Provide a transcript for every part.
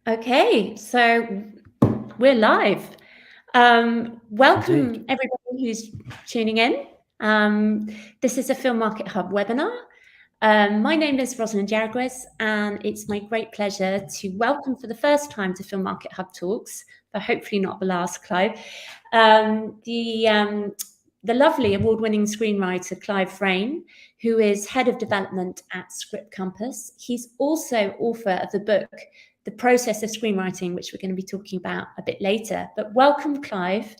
Okay, so we're live. Welcome Indeed. everybody who's tuning in. This is a Filmarket Hub webinar. My name is Rosalind Jaragwes, and it's my great pleasure to welcome for the first time to Filmarket Hub Talks, but hopefully not the last, Clive, the lovely award-winning screenwriter Clive Frayne, who is head of development at Script Compass. He's also author of the book The Process of Screenwriting, which we're going to be talking about a bit later. But welcome, Clive.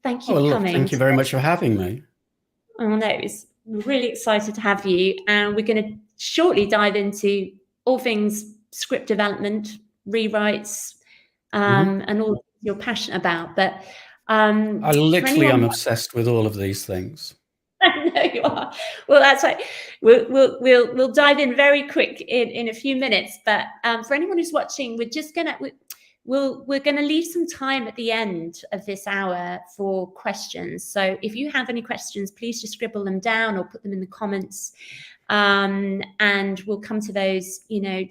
Thank you for coming. Thank you very much for having me. Oh, no, we're really excited to have you. And we're going to shortly dive into all things script development, rewrites, and all you're passionate about. But I literally am obsessed with all of these things. I know you are. Well, that's right. We'll dive in very quick in a few minutes. But for anyone who's watching, we're gonna leave some time at the end of this hour for questions. So if you have any questions, please just scribble them down or put them in the comments, and we'll come to those,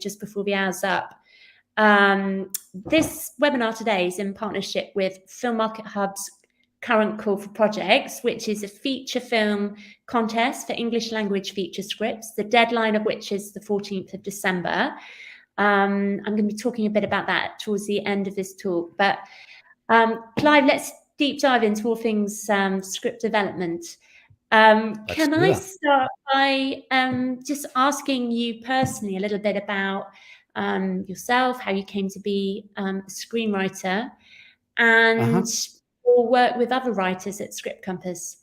just before the hour's up. This webinar today is in partnership with Filmarket Hub's current call for projects, which is a feature film contest for English language feature scripts, the deadline of which is the 14th of December. I'm going to be talking a bit about that towards the end of this talk. But Clive, let's deep dive into all things script development. Can I start by just asking you personally a little bit about yourself, how you came to be a screenwriter, and your work with other writers at Script Compass?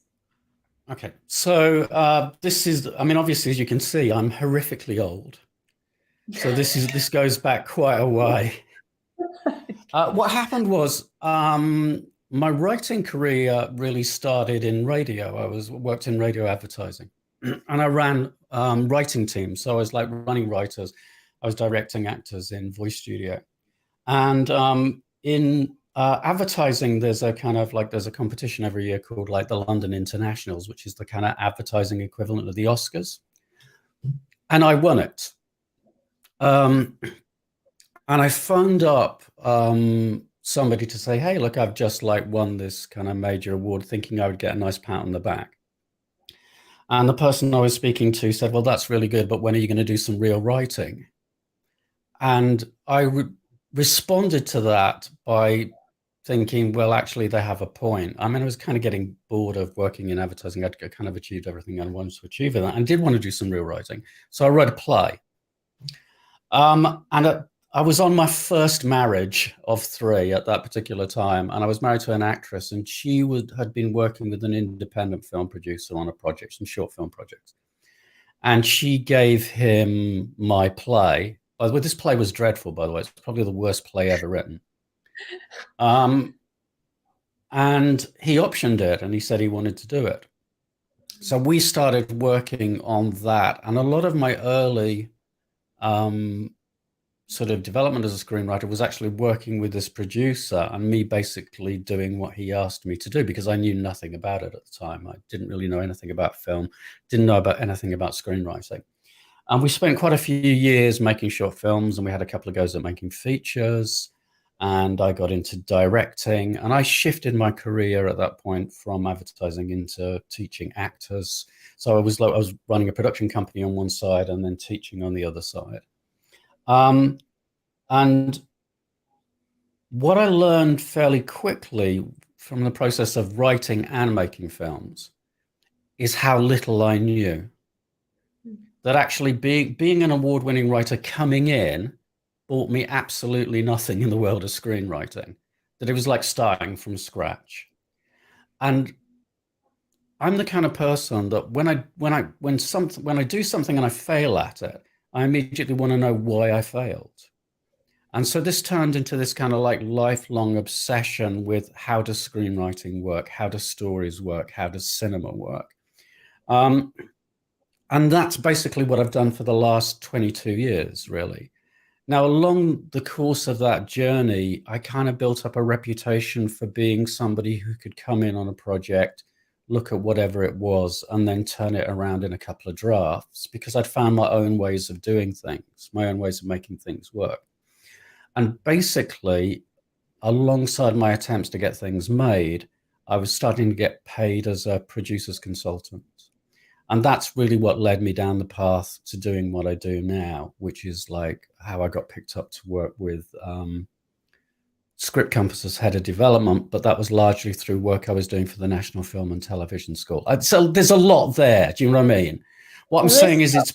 Okay, so this is, obviously, as you can see, I'm horrifically old. So this goes back quite a way. What happened was my writing career really started in radio. I worked in radio advertising, and I ran writing teams. So I was like running writers. I was directing actors in voice studio, and in advertising, there's a competition every year called like the London Internationals, which is the kind of advertising equivalent of the Oscars, and I won it. And I phoned up somebody to say, hey, look, I've just won this kind of major award, thinking I would get a nice pat on the back. And the person I was speaking to said, well, that's really good, but when are you going to do some real writing? And I responded to that by thinking, well, actually, they have a point. I was kind of getting bored of working in advertising. I'd kind of achieved everything I wanted to achieve in that, and did want to do some real writing. So I wrote a play. And I was on my first marriage of 3 at that particular time, and I was married to an actress, and she had been working with an independent film producer on a project, some short film projects. And she gave him my play. By the way, this play was dreadful, by the way. It's probably the worst play ever written. And he optioned it, and he said he wanted to do it. So we started working on that. And a lot of my early sort of development as a screenwriter was actually working with this producer and me basically doing what he asked me to do, because I knew nothing about it at the time. I didn't really know anything about film, didn't know about anything about screenwriting. And we spent quite a few years making short films, and we had a couple of goes at making features, and I got into directing, and I shifted my career at that point from advertising into teaching actors. So I was running a production company on one side and then teaching on the other side. And what I learned fairly quickly from the process of writing and making films is how little I knew. That actually being an award-winning writer coming in bought me absolutely nothing in the world of screenwriting. That it was like starting from scratch. And I'm the kind of person that when I do something and I fail at it, I immediately want to know why I failed. And so this turned into this kind of like lifelong obsession with how does screenwriting work? How does stories work? How does cinema work? And that's basically what I've done for the last 22 years, really. Now, along the course of that journey, I kind of built up a reputation for being somebody who could come in on a project, look at whatever it was, and then turn it around in a couple of drafts, because I'd found my own ways of doing things, my own ways of making things work. And basically, alongside my attempts to get things made, I was starting to get paid as a producer's consultant. And that's really what led me down the path to doing what I do now, which is like how I got picked up to work with Script Compass as head of development, but that was largely through work I was doing for the National Film and Television School. So there's a lot there. Do you know what I mean? What I'm saying is it's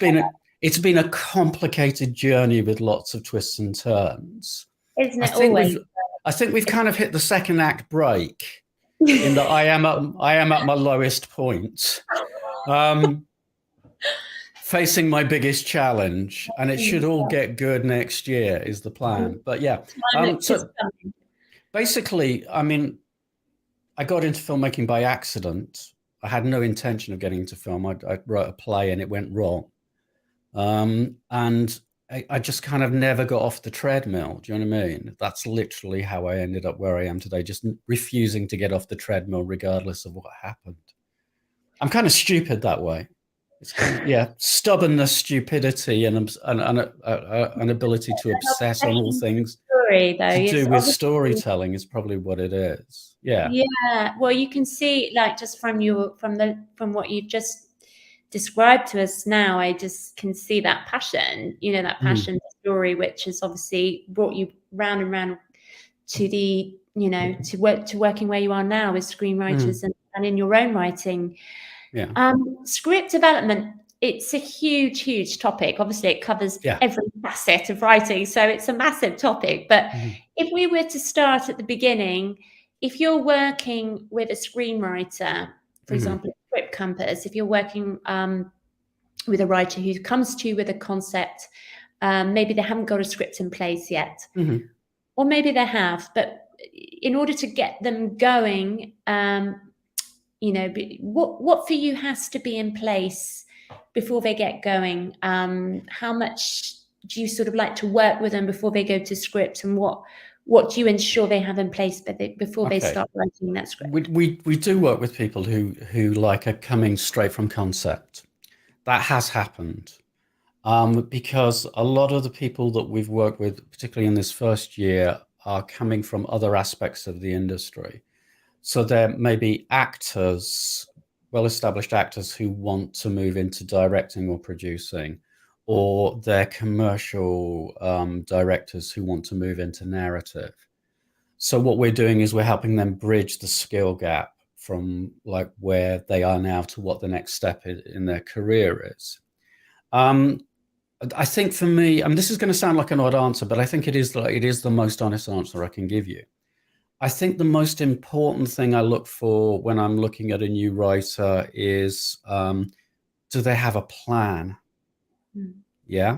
been a complicated journey with lots of twists and turns. Isn't it always? I think we've kind of hit the second act break in that I am at my lowest point. Facing my biggest challenge, and it should all get good next year is the plan. But yeah, so basically, I mean, I got into filmmaking by accident. I had no intention of getting into film. I wrote a play and it went wrong, and I just kind of never got off the treadmill. Do you know what I mean? That's literally how I ended up where I am today, just refusing to get off the treadmill regardless of what happened. I'm kind of stupid that way. It's kind of, yeah, stubbornness, stupidity, and an ability to obsess on all things to do with storytelling is probably what it is. Yeah. Yeah. Well, you can see, like, just from what you've just described to us now, I just can see that passion. You know, that passion story, which has obviously brought you round and round to the, you know, to working where you are now as screenwriters and in your own writing. Yeah. Script development, it's a huge topic. Obviously, it covers every facet of writing, so it's a massive topic. But if we were to start at the beginning, if you're working with a screenwriter, for example, at Script Compass, if you're working with a writer who comes to you with a concept, maybe they haven't got a script in place yet, or maybe they have, but in order to get them going, you know, what for you has to be in place before they get going? How much do you sort of like to work with them before they go to script, and what do you ensure they have in place before they start writing that script? We do work with people who like are coming straight from concept. That has happened because a lot of the people that we've worked with, particularly in this first year, are coming from other aspects of the industry. So there may be actors, well-established actors who want to move into directing or producing, or they're commercial directors who want to move into narrative. So what we're doing is we're helping them bridge the skill gap from like where they are now to what the next step in their career is. I think for me, this is going to sound like an odd answer, but I think it is the most honest answer I can give you. I think the most important thing I look for when I'm looking at a new writer is, do they have a plan? Yeah.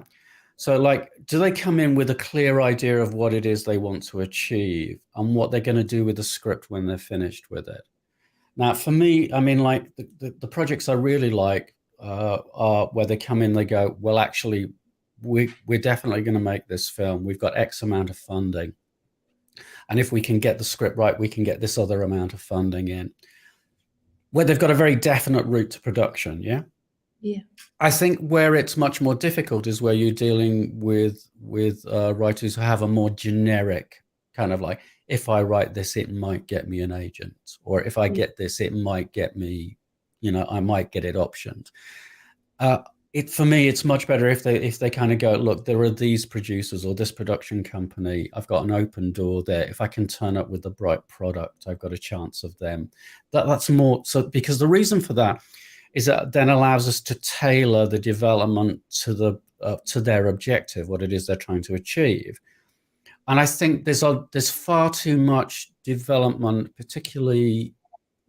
So like, do they come in with a clear idea of what it is they want to achieve and what they're going to do with the script when they're finished with it? Now, for me, I mean, like the projects I really like are where they come in, they go, well, actually, we're definitely going to make this film. We've got X amount of funding. And if we can get the script right, we can get this other amount of funding in. Where they've got a very definite route to production, yeah? Yeah. I think where it's much more difficult is where you're dealing with writers who have a more generic kind of like, if I write this, it might get me an agent. Or if I get this, it might get me, you know, I might get it optioned. For me, it's much better if they kind of go, look, there are these producers or this production company. I've got an open door there. If I can turn up with the right product, I've got a chance of them. That's more so, because the reason for that is that then allows us to tailor the development to their objective, what it is they're trying to achieve. And I think there's far too much development, particularly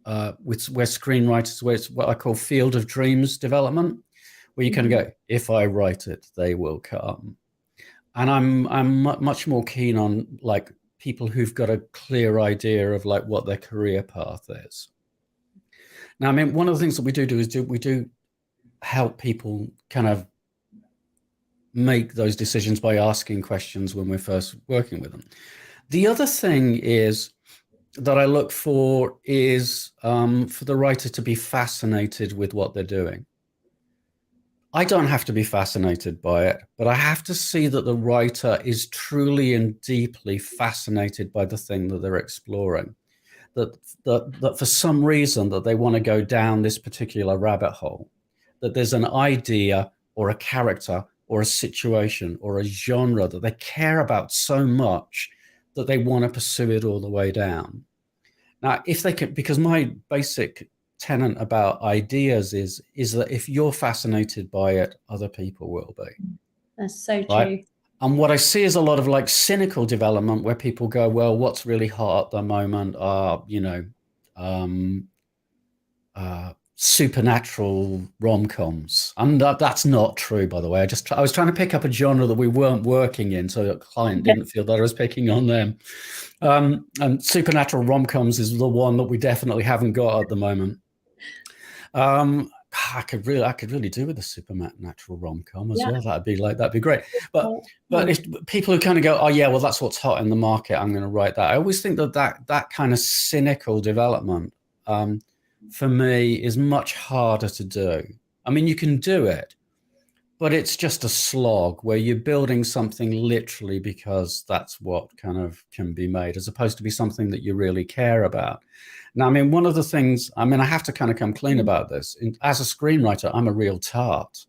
where screenwriters, where it's what I call field of dreams development, where you kind of go, if I write it, they will come. And I'm much more keen on like people who've got a clear idea of like what their career path is. Now, I mean, one of the things that we do is we do help people kind of make those decisions by asking questions when we're first working with them. The other thing is that I look for is for the writer to be fascinated with what they're doing. I don't have to be fascinated by it, but I have to see that the writer is truly and deeply fascinated by the thing that they're exploring. That for some reason that they want to go down this particular rabbit hole, that there's an idea or a character or a situation or a genre that they care about so much that they want to pursue it all the way down. Now, if they can, because my basic tenet about ideas is that if you're fascinated by it, other people will be. That's so right? true. And what I see is a lot of like cynical development where people go, well, what's really hot at the moment are, supernatural rom-coms. And that's not true, by the way. I was trying to pick up a genre that we weren't working in so that the client didn't feel that I was picking on them. And supernatural rom-coms is the one that we definitely haven't got at the moment. I could really do with a supernatural rom-com as well. That'd be great. But if people who kind of go, oh yeah, well that's what's hot in the market, I'm going to write that. I always think that kind of cynical development for me is much harder to do. I mean, you can do it, but it's just a slog where you're building something literally because that's what kind of can be made, as opposed to be something that you really care about. Now, I mean, one of the things, I mean, I have to kind of come clean about this. As a screenwriter, I'm a real tart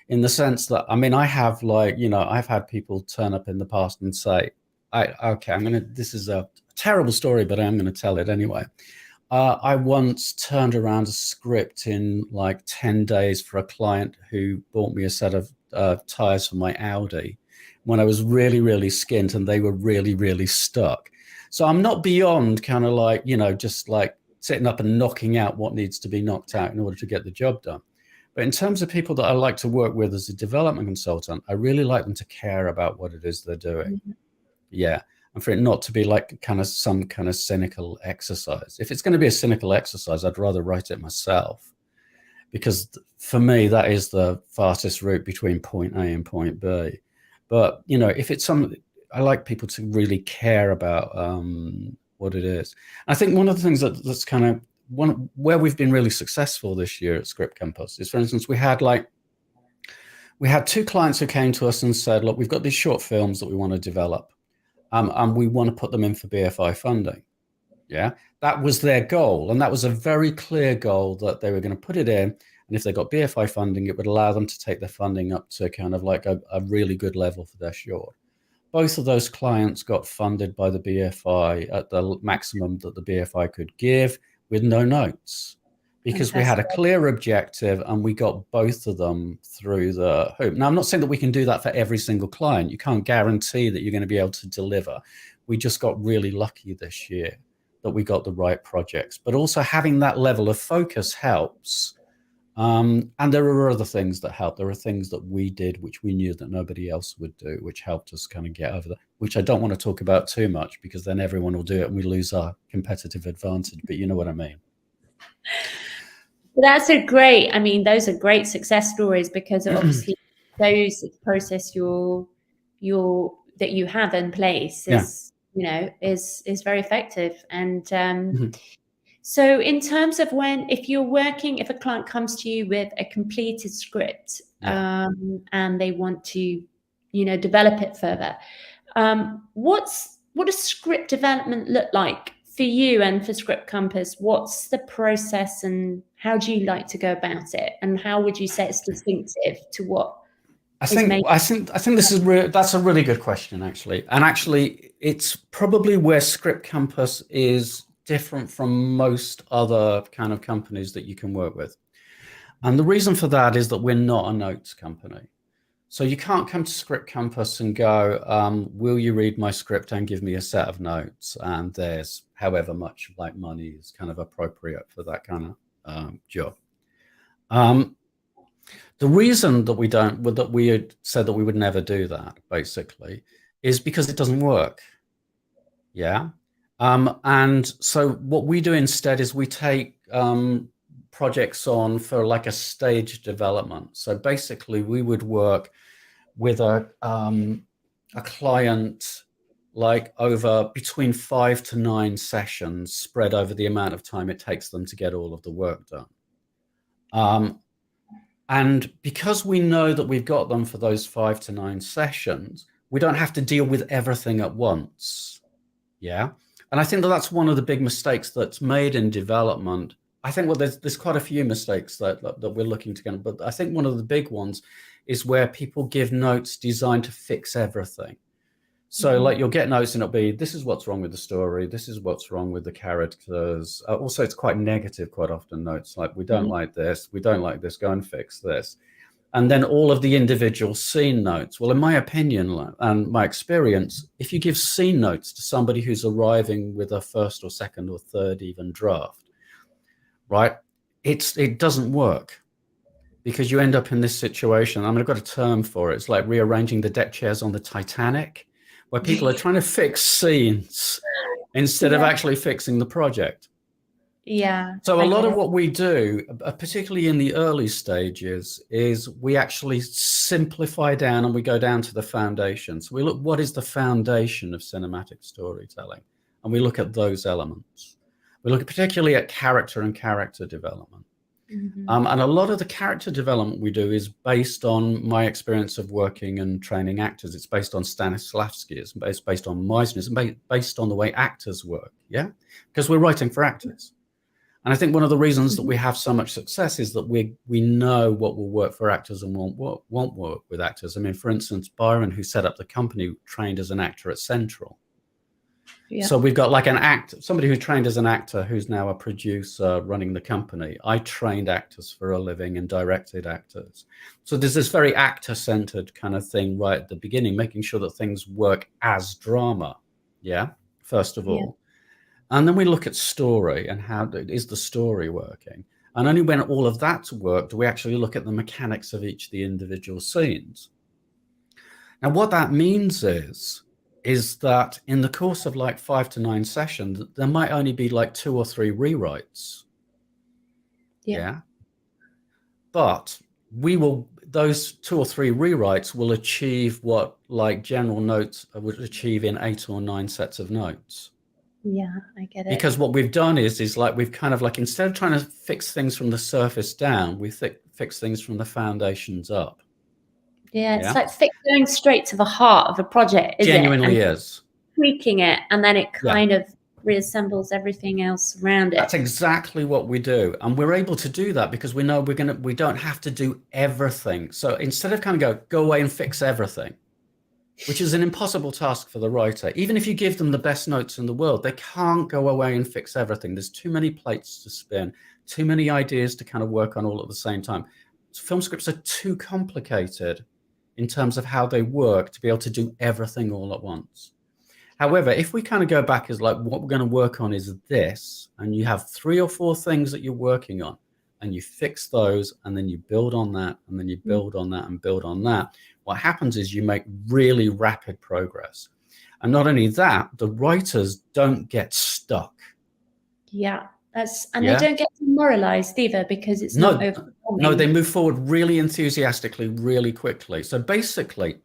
in the sense that, I mean, I have like, I've had people turn up in the past and say, okay, this is a terrible story, but I'm going to tell it anyway. I once turned around a script in like 10 days for a client who bought me a set of tires for my Audi when I was really, really skint and they were really, really stuck. So I'm not beyond kind of like, just like sitting up and knocking out what needs to be knocked out in order to get the job done. But in terms of people that I like to work with as a development consultant, I really like them to care about what it is they're doing. Mm-hmm. Yeah. And for it not to be like some kind of cynical exercise. If it's going to be a cynical exercise, I'd rather write it myself, because for me, that is the fastest route between point A and point B. But, if it's I like people to really care about what it is. I think one of the things that's kind of where we've been really successful this year at Script Campus is, for instance, we had 2 clients who came to us and said, look, we've got these short films that we want to develop. And we want to put them in for BFI funding. Yeah, that was their goal. And that was a very clear goal, that they were going to put it in. And if they got BFI funding, it would allow them to take their funding up to kind of like a really good level for their short. Both of those clients got funded by the BFI at the maximum that the BFI could give, with no notes, because Fantastic. We had a clear objective and we got both of them through the hoop. Now, I'm not saying that we can do that for every single client. You can't guarantee that you're going to be able to deliver. We just got really lucky this year that we got the right projects. But also having that level of focus helps. And there are other things that help. There are things that we did which we knew that nobody else would do, which helped us kind of get over that, which I don't want to talk about too much because then everyone will do it and we lose our competitive advantage. But you know what I mean. Those are great success stories, because obviously those process that you have in place is is very effective. And so in terms of if a client comes to you with a completed script and they want to develop it further, what does script development look like for you and for Script Compass? What's the process and how do you like to go about it? And how would you say it's distinctive to what I think that's a really good question, actually. And actually, it's probably where Script Compass is different from most other kind of companies that you can work with. And the reason for that is that we're not a notes company. So you can't come to Script Compass and go, will you read my script and give me a set of notes? And there's however much like money is kind of appropriate for that kind of job. The reason that we had said that we would never do that, basically, is because it doesn't work. Yeah. And so what we do instead is we take projects on for like a stage development. So basically we would work with a client like over between 5 to 9 sessions spread over the amount of time it takes them to get all of the work done. And because we know that we've got them for those 5 to 9 sessions, we don't have to deal with everything at once. Yeah. And I think that that's one of the big mistakes that's made in development. I think, well, there's quite a few mistakes that we're looking to get, but I think one of the big ones is where people give notes designed to fix everything. So like you'll get notes and it'll be, this is what's wrong with the story. This is what's wrong with the characters. Also, it's quite negative quite often, notes like, we don't like this. We don't like this. Go and fix this. And then all of the individual scene notes. Well, in my opinion and my experience, if you give scene notes to somebody who's arriving with a first or second or third even draft, right, it doesn't work. Because you end up in this situation. I mean, I've got a term for it. It's like rearranging the deck chairs on the Titanic, where people are trying to fix scenes instead of actually fixing the project. Yeah. So a lot of what we do, particularly in the early stages, is we actually simplify down and we go down to the foundation. So we look, what is the foundation of cinematic storytelling? And we look at those elements. We look particularly at character and character development. And a lot of the character development we do is based on my experience of working and training actors. It's based on Stanislavski, it's based on Meisner, it's based on the way actors work, yeah? Because we're writing for actors. And I think one of the reasons that we have so much success is that we know what will work for actors and won't work with actors. I mean, for instance, Byron, who set up the company, trained as an actor at Central. Yeah. So we've got like an actor, somebody who trained as an actor who's now a producer running the company. I trained actors for a living and directed actors. So there's this very actor-centered kind of thing right at the beginning, making sure that things work as drama, yeah, first of all. And then we look at story and how is the story working? And only when all of that's worked do we actually look at the mechanics of each of the individual scenes. Now, what that means is that in the course of like 5 to 9 sessions, there might only be like 2 or 3 rewrites. Yeah. But those 2 or 3 rewrites will achieve what like general notes would achieve in 8 or 9 sets of notes. Yeah, I get it. Because what we've done is like, we've kind of like, instead of trying to fix things from the surface down, we fix things from the foundations up. Yeah, it's like going straight to the heart of a project, is Genuinely it? is. Tweaking it, and then it kind of reassembles everything else around it. That's exactly what we do. And we're able to do that because we know we don't have to do everything. So instead of kind of go away and fix everything, which is an impossible task for the writer, even if you give them the best notes in the world, they can't go away and fix everything. There's too many plates to spin, too many ideas to kind of work on all at the same time. So film scripts are too complicated in terms of how they work to be able to do everything all at once. However, if we kind of go back as like, what we're going to work on is this, and you have 3 or 4 things that you're working on, and you fix those, and then you build on that, and then you build on that and build on that, what happens is you make really rapid progress. And not only that, the writers don't get stuck. Yeah. They don't get demoralized either because it's not overwhelming. No, they move forward really enthusiastically, really quickly. So basically,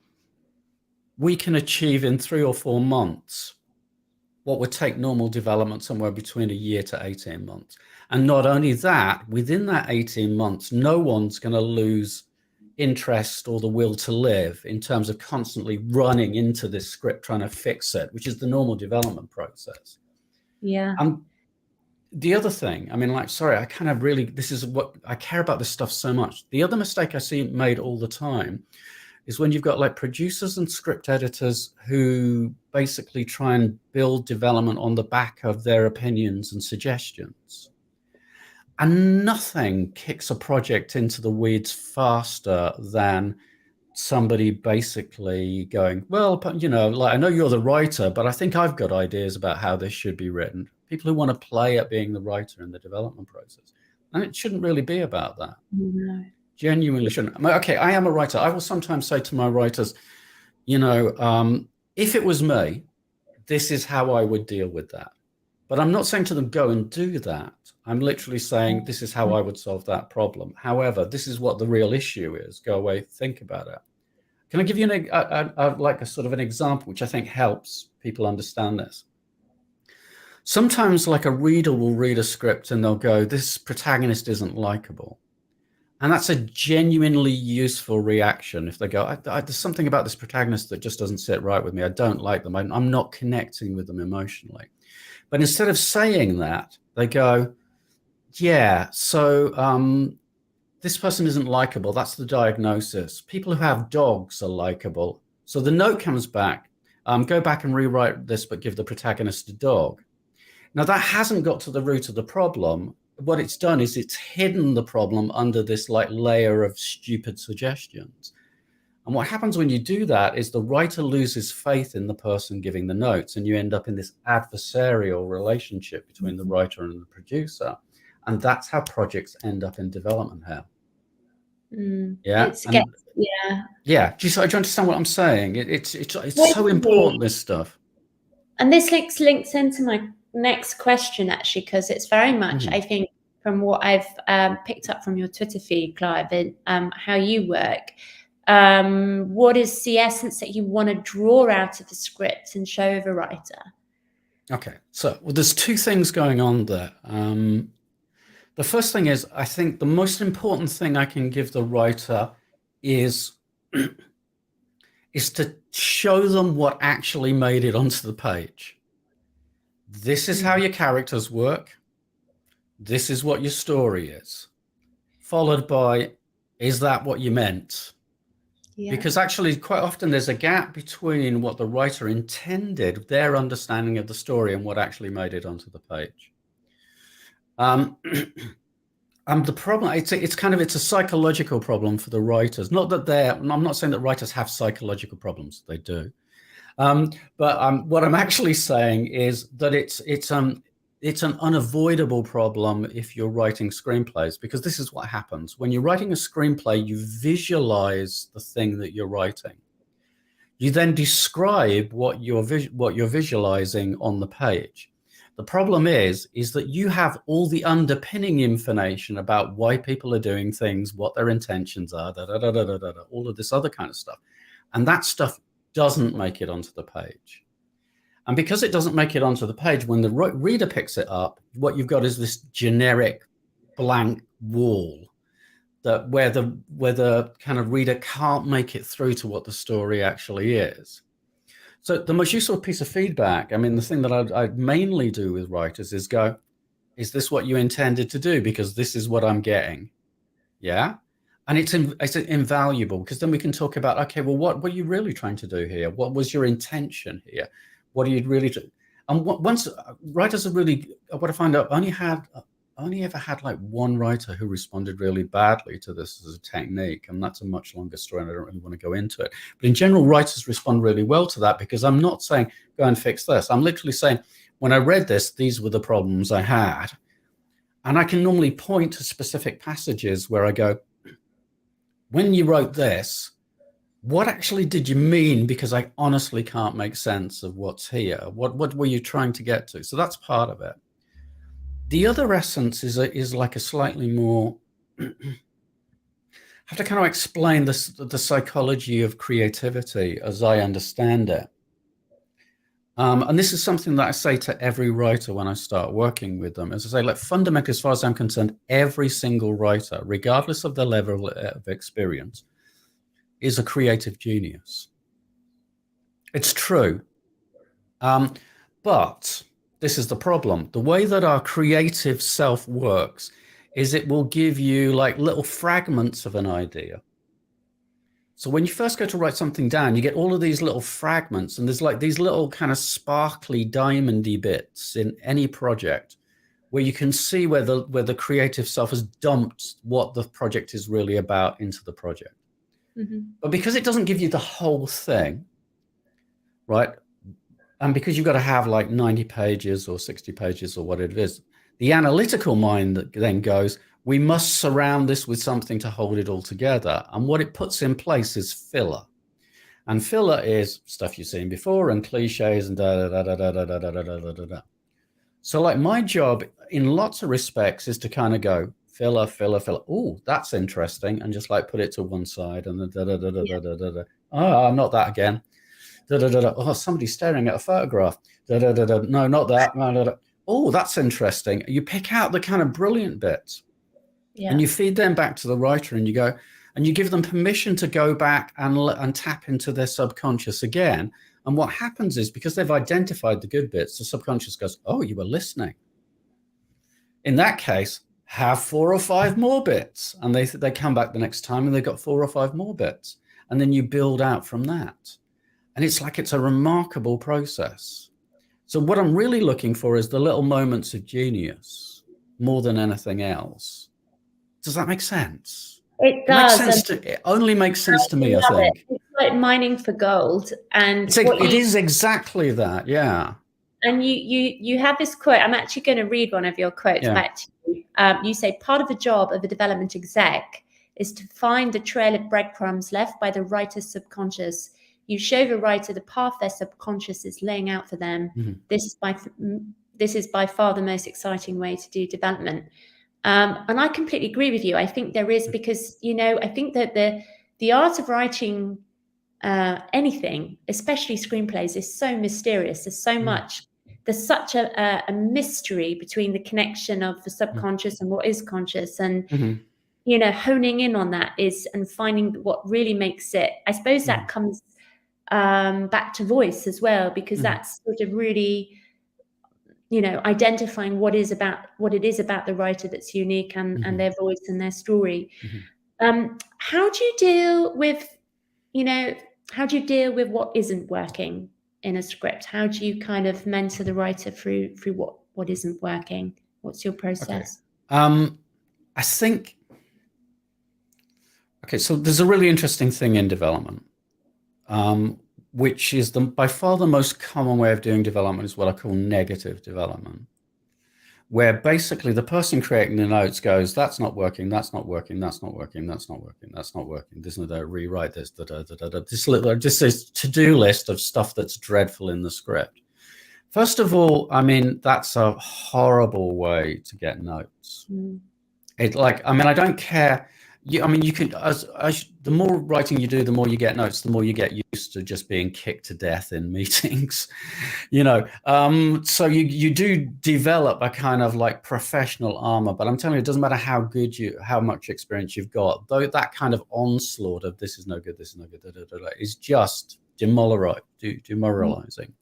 we can achieve in 3 or 4 months what would take normal development somewhere between a year to 18 months. And not only that, within that 18 months, no one's going to lose interest or the will to live in terms of constantly running into this script trying to fix it, which is the normal development process. Yeah. The other thing, I mean, like, sorry, I kind of really, this is what I care about this stuff so much. The other mistake I see made all the time is when you've got like producers and script editors who basically try and build development on the back of their opinions and suggestions. And nothing kicks a project into the weeds faster than somebody basically going, well, you know, like, I know you're the writer, but I think I've got ideas about how this should be written. People who want to play at being the writer in the development process. And it shouldn't really be about that. No. Genuinely shouldn't. Okay, I am a writer. I will sometimes say to my writers, you know, if it was me, this is how I would deal with that. But I'm not saying to them, go and do that. I'm literally saying, this is how I would solve that problem. However, this is what the real issue is. Go away, think about it. Can I give you like a sort of an example, which I think helps people understand this? Sometimes like a reader will read a script and they'll go, this protagonist isn't likable. And that's a genuinely useful reaction. If they go, there's something about this protagonist that just doesn't sit right with me. I don't like them. I'm not connecting with them emotionally. But instead of saying that, they go, yeah, so this person isn't likable. That's the diagnosis. People who have dogs are likable. So the note comes back, go back and rewrite this, but give the protagonist a dog. Now, that hasn't got to the root of the problem. What it's done is it's hidden the problem under this like layer of stupid suggestions. And what happens when you do that is the writer loses faith in the person giving the notes, and you end up in this adversarial relationship between the writer and the producer. And that's how projects end up in development here. Yeah. Yeah. Do you understand what I'm saying? It's so important, this stuff. And this links into my next question, actually, because it's very much, I think, from what I've picked up from your Twitter feed, Clive, and how you work, what is the essence that you want to draw out of the script and show the writer? Okay, so there's two things going on there. The first thing is, I think the most important thing I can give the writer is to show them what actually made it onto the page. This is how your characters work. This is what your story is. Followed by, is that what you meant? Yeah. Because actually, quite often there's a gap between what the writer intended, their understanding of the story, and what actually made it onto the page. The problem, it's a psychological problem for the writers. Not that I'm not saying that writers have psychological problems. They do. But what I'm actually saying is that it's an unavoidable problem if you're writing screenplays, because this is what happens. When you're writing a screenplay, you visualize the thing that you're writing. You then describe what you're visualizing on the page. The problem is that you have all the underpinning information about why people are doing things, what their intentions are, all of this other kind of stuff. And that stuff doesn't make it onto the page. And because it doesn't make it onto the page, when the reader picks it up, what you've got is this generic blank wall that where the kind of reader can't make it through to what the story actually is. So the most useful piece of feedback, I mean, the thing that I mainly do with writers is go, is this what you intended to do? Because this is what I'm getting. Yeah. And it's invaluable, because then we can talk about, okay, well, what were you really trying to do here? What was your intention here? What are you really doing? And once writers are really, what I find out, only ever had like one writer who responded really badly to this as a technique. And that's a much longer story, and I don't really want to go into it. But in general, writers respond really well to that, because I'm not saying, go and fix this. I'm literally saying, when I read this, these were the problems I had. And I can normally point to specific passages where I go, when you wrote this, what actually did you mean? Because I honestly can't make sense of what's here. What were you trying to get to? So that's part of it. The other essence is like a slightly more, I have to kind of explain the psychology of creativity as I understand it. And this is something that I say to every writer when I start working with them. As I say, like, fundamentally, as far as I'm concerned, every single writer, regardless of their level of experience, is a creative genius. It's true. But this is the problem. The way that our creative self works is it will give you like little fragments of an idea. So when you first go to write something down, you get all of these little fragments, and there's like these little kind of sparkly, diamondy bits in any project where you can see where the creative self has dumped what the project is really about into the project. Mm-hmm. But because it doesn't give you the whole thing, right? And because you've got to have like 90 pages or 60 pages or what it is, the analytical mind that then goes, we must surround this with something to hold it all together. And what it puts in place is filler. And filler is stuff you've seen before and cliches and da-da-da-da-da-da-da-da-da-da-da. So like my job in lots of respects is to kind of go filler, filler, filler. Oh, that's interesting. And just like put it to one side and then da-da-da-da-da-da-da. Oh, not that again. Da-da-da-da. Oh, somebody's staring at a photograph. Da-da-da-da. No, not that. No, no, no. Oh, that's interesting. You pick out the kind of brilliant bits. And you feed them back to the writer, and you go, and you give them permission to go back and tap into their subconscious again. And what happens is, because they've identified the good bits, the subconscious goes, oh, you were listening. In that case, have 4 or 5 more bits. And they come back the next time and they've got 4 or 5 more bits. And then you build out from that. And it's like, it's a remarkable process. So what I'm really looking for is the little moments of genius more than anything else. Does that make sense? It does. It only makes sense to me, I think. It's like mining for gold. And it is exactly that, yeah. And you have this quote. I'm actually going to read one of your quotes back to you. You say, part of the job of a development exec is to find the trail of breadcrumbs left by the writer's subconscious. You show the writer the path their subconscious is laying out for them. Mm-hmm. This is by far the most exciting way to do development. And I completely agree with you. I think there is, because, I think that the art of writing anything, especially screenplays, is so mysterious. There's so much. There's such a mystery between the connection of the subconscious and what is conscious, and honing in on that and finding what really makes it. I suppose that comes back to voice as well, because that's sort of really, identifying what it is about the writer that's unique and their voice and their story. How do you deal with, what isn't working in a script? How do you kind of mentor the writer through what isn't working? What's your process? I think, so there's a really interesting thing in development, which is by far the most common way of doing development is what I call negative development, where basically the person creating the notes goes, that's not working, that's not working, that's not working, that's not working, that's not working. There's no rewrite this, just this to-do list of stuff that's dreadful in the script. First of all, I mean, that's a horrible way to get notes. I don't care. You can, the more writing you do, the more you get notes, the more you get used to just being kicked to death in meetings, so you do develop a kind of like professional armor. But I'm telling you, it doesn't matter how much experience you've got, though that kind of onslaught of this is no good, this is no good, is just demoralizing.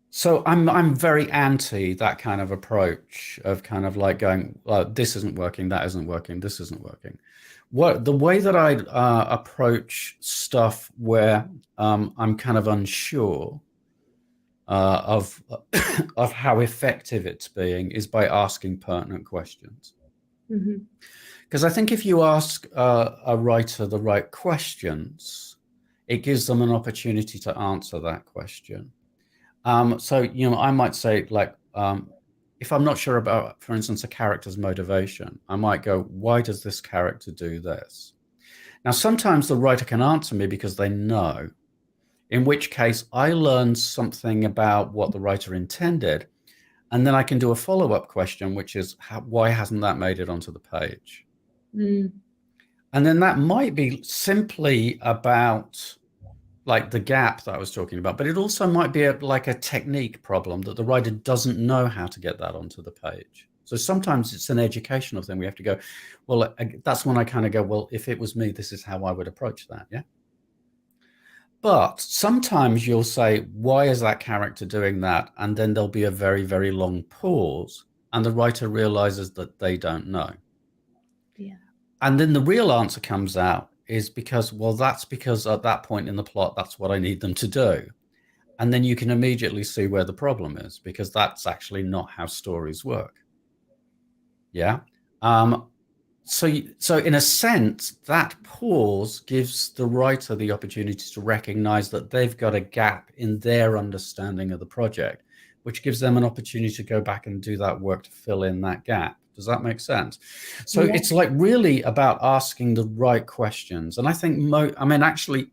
So I'm very anti that kind of approach of kind of like going, well, this isn't working, that isn't working, this isn't working. The way that I approach stuff where I'm kind of unsure of how effective it's being is by asking pertinent questions. Because I think if you ask a writer the right questions, it gives them an opportunity to answer that question. So, I might say, like, if I'm not sure about, for instance, a character's motivation, I might go, why does this character do this? Now, sometimes the writer can answer me because they know, in which case I learn something about what the writer intended. And then I can do a follow-up question, which is, why hasn't that made it onto the page? And then that might be simply about like the gap that I was talking about, but it also might be like a technique problem that the writer doesn't know how to get that onto the page. So sometimes it's an educational thing. We have to go, well, that's when I kind of go, well, if it was me, this is how I would approach that. Yeah. But sometimes you'll say, why is that character doing that? And then there'll be a very, very long pause and the writer realizes that they don't know. Yeah. And then the real answer comes out is because, well, that's because at that point in the plot, that's what I need them to do. And then you can immediately see where the problem is, because that's actually not how stories work. Yeah. So in a sense, that pause gives the writer the opportunity to recognize that they've got a gap in their understanding of the project, which gives them an opportunity to go back and do that work to fill in that gap. Does that make sense? So it's like really about asking the right questions. And I think, actually,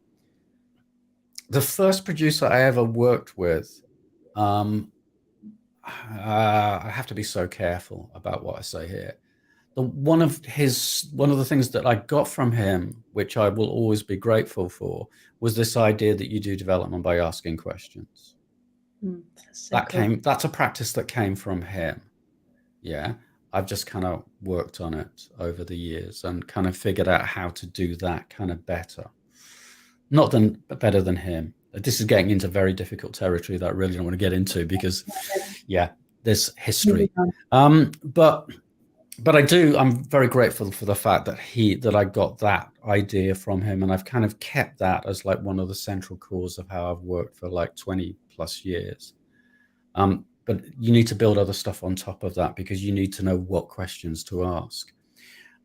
the first producer I ever worked with, I have to be so careful about what I say here. One of the things that I got from him, which I will always be grateful for, was this idea that you do development by asking questions. That's a practice that came from him. Yeah. I've just kind of worked on it over the years and kind of figured out how to do that kind of better. Better than him. This is getting into very difficult territory that I really don't want to get into because, yeah, there's history. But I'm very grateful for the fact that I got that idea from him, and I've kind of kept that as like one of the central cores of how I've worked for like 20 plus years. But you need to build other stuff on top of that because you need to know what questions to ask.